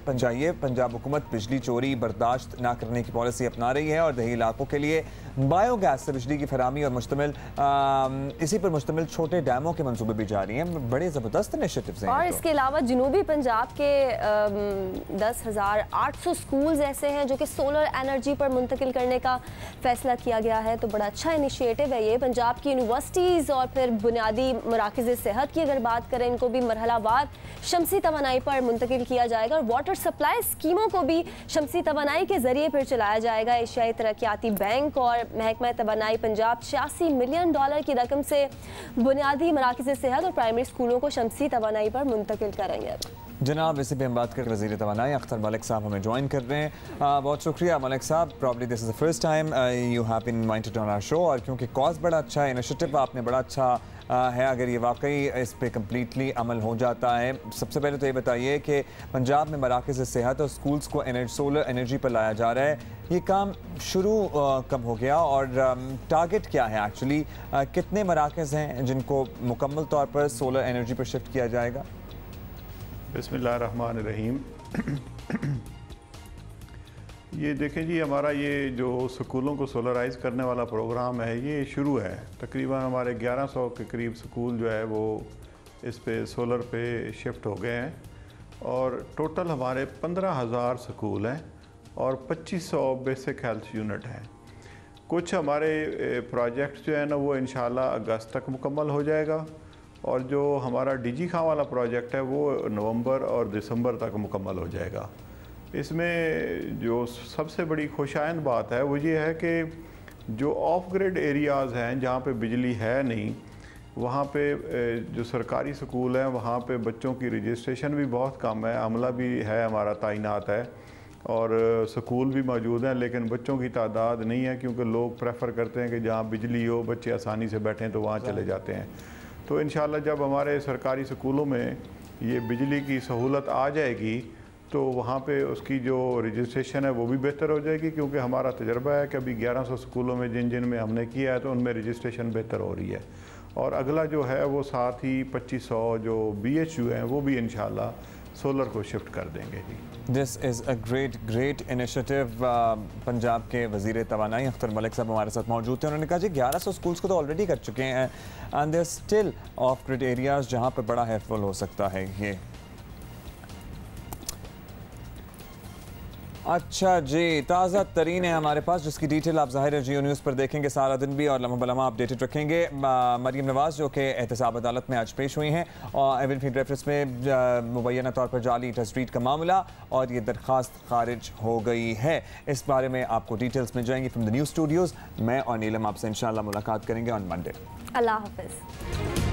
पंजाब हुकूमत बिजली चोरी बर्दाश्त न करने की पॉलिसी अपना रही है और दही इलाकों के लिए बायोगैस से बिजली की फराहमी और इसी पर मुश्तमिल छोटे डैमों के मंसूबे भी जारी हैं। बड़े ज़बरदस्त इनिशिएटिव्स हैं। और इसके अलावा जनूबी पंजाब के 10,800 स्कूल्स ऐसे हैं जो कि सोलर एनर्जी पर मुंतकिल करने का फैसला किया गया है, तो बड़ा अच्छा इनिशिएटिव है ये। पंजाब की यूनिवर्सिटीज़ और फिर बुनियादी मराकज़ सेहत की अगर बात करें, इनको भी मरहलावार शमसी तवानाई पर मुंतकिल किया जाएगा और वाटर सप्लाई स्कीमों को भी शमसी तवानाई के जरिए फिर चलाया जाएगा। एशियाई तरक्याती बैंक और महकमा तवानाई पंजाब 86 मिलियन डॉलर की रकम से बुनियादी मराकज़ सेहत और प्राइमरी स्कूलों को शमसी तवानाई पर मुंतकिल करेंगे। जनाब इसी पे हम बात करें, वज़ीर तवानाई अख्तर मलिक साहब हमें ज्वाइन कर रहे हैं। बहुत शुक्रिया मलिक साहब। Probably this is the first time you have been invited on our show, और क्योंकि कॉज बड़ा अच्छा है, इनिशिएटिव आपने बड़ा अच्छा है, अगर ये वाकई इस पे कम्प्लीटली अमल हो जाता है। सबसे पहले तो ये बताइए कि पंजाब में मराकज़ सेहत और स्कूल्स को सोलर एनर्जी पर लाया जा रहा है, ये काम शुरू कब हो गया और टारगेट क्या है एक्चुअली? कितने मराकज़ हैं जिनको मुकम्मल तौर पर सोलर एनर्जी पर शिफ्ट किया जाएगा? बिस्मिल्लाहिर्रहमानिर्रहीम। ये देखें जी, हमारा ये जो स्कूलों को सोलराइज करने वाला प्रोग्राम है ये शुरू है। तकरीबन हमारे 1100 के करीब स्कूल जो है वो इस पे सोलर पे शिफ्ट हो गए हैं और टोटल हमारे 15,000 स्कूल हैं और 2500 बेसिक हेल्थ यूनिट हैं। कुछ हमारे प्रोजेक्ट जो है ना वो इंशाल्लाह अगस्त तक मुकम्मल हो जाएगा और जो हमारा DG खां वाला प्रोजेक्ट है वो नवंबर और दिसंबर तक मुकम्मल हो जाएगा। इसमें जो सबसे बड़ी खुशाइंद बात है वो ये है कि जो ऑफ ग्रिड एरियाज़ हैं जहाँ पे बिजली है नहीं, वहाँ पे जो सरकारी स्कूल हैं वहाँ पे बच्चों की रजिस्ट्रेशन भी बहुत कम है, अमला भी है हमारा तैनात है और स्कूल भी मौजूद हैं, लेकिन बच्चों की तादाद नहीं है क्योंकि लोग प्रेफर करते हैं कि जहाँ बिजली हो बच्चे आसानी से बैठें तो वहाँ चले जाते हैं। तो इंशाल्लाह जब हमारे सरकारी स्कूलों में ये बिजली की सहूलत आ जाएगी तो वहाँ पे उसकी जो रजिस्ट्रेशन है वो भी बेहतर हो जाएगी, क्योंकि हमारा तजर्बा है कि अभी 1100 स्कूलों में जिन में हमने किया है तो उनमें रजिस्ट्रेशन बेहतर हो रही है और अगला जो है वो साथ ही 2500 जो BHU हैं वो भी इंशाल्लाह सोलर को शिफ्ट कर देंगे। This is a great initiative. Punjab के वज़ीर तवानाई अख्तर मलिक साहब हमारे साथ मौजूद थे। उन्होंने कहा जी 1100 स्कूल्स को तो ऑलरेडी कर चुके हैं and there still off grid areas जहाँ पर बड़ा हेल्पफुल हो सकता है ये। अच्छा जी, ताज़ा तरीन है हमारे पास जिसकी डिटेल आप ज़ाहिर है जियो न्यूज़ पर देखेंगे सारा दिन भी और लम्हा बलम्हा अपडेटेड रखेंगे। मरीम नवाज़ जो कि एहतसाब अदालत में आज पेश हुई हैं और एविल फीड रेफरेंस में मुबैना तौर पर जाली तस्रीट का मामला और ये दरख्वास्त खारिज हो गई है। इस बारे में आपको डिटेल्स मिल जाएंगी फ्रॉम द न्यूज़ स्टूडियोज़। मैं और नीलम आपसे इंशाल्लाह मुलाकात करेंगे ऑन मंडे। अल्लाह हाफ़िज़।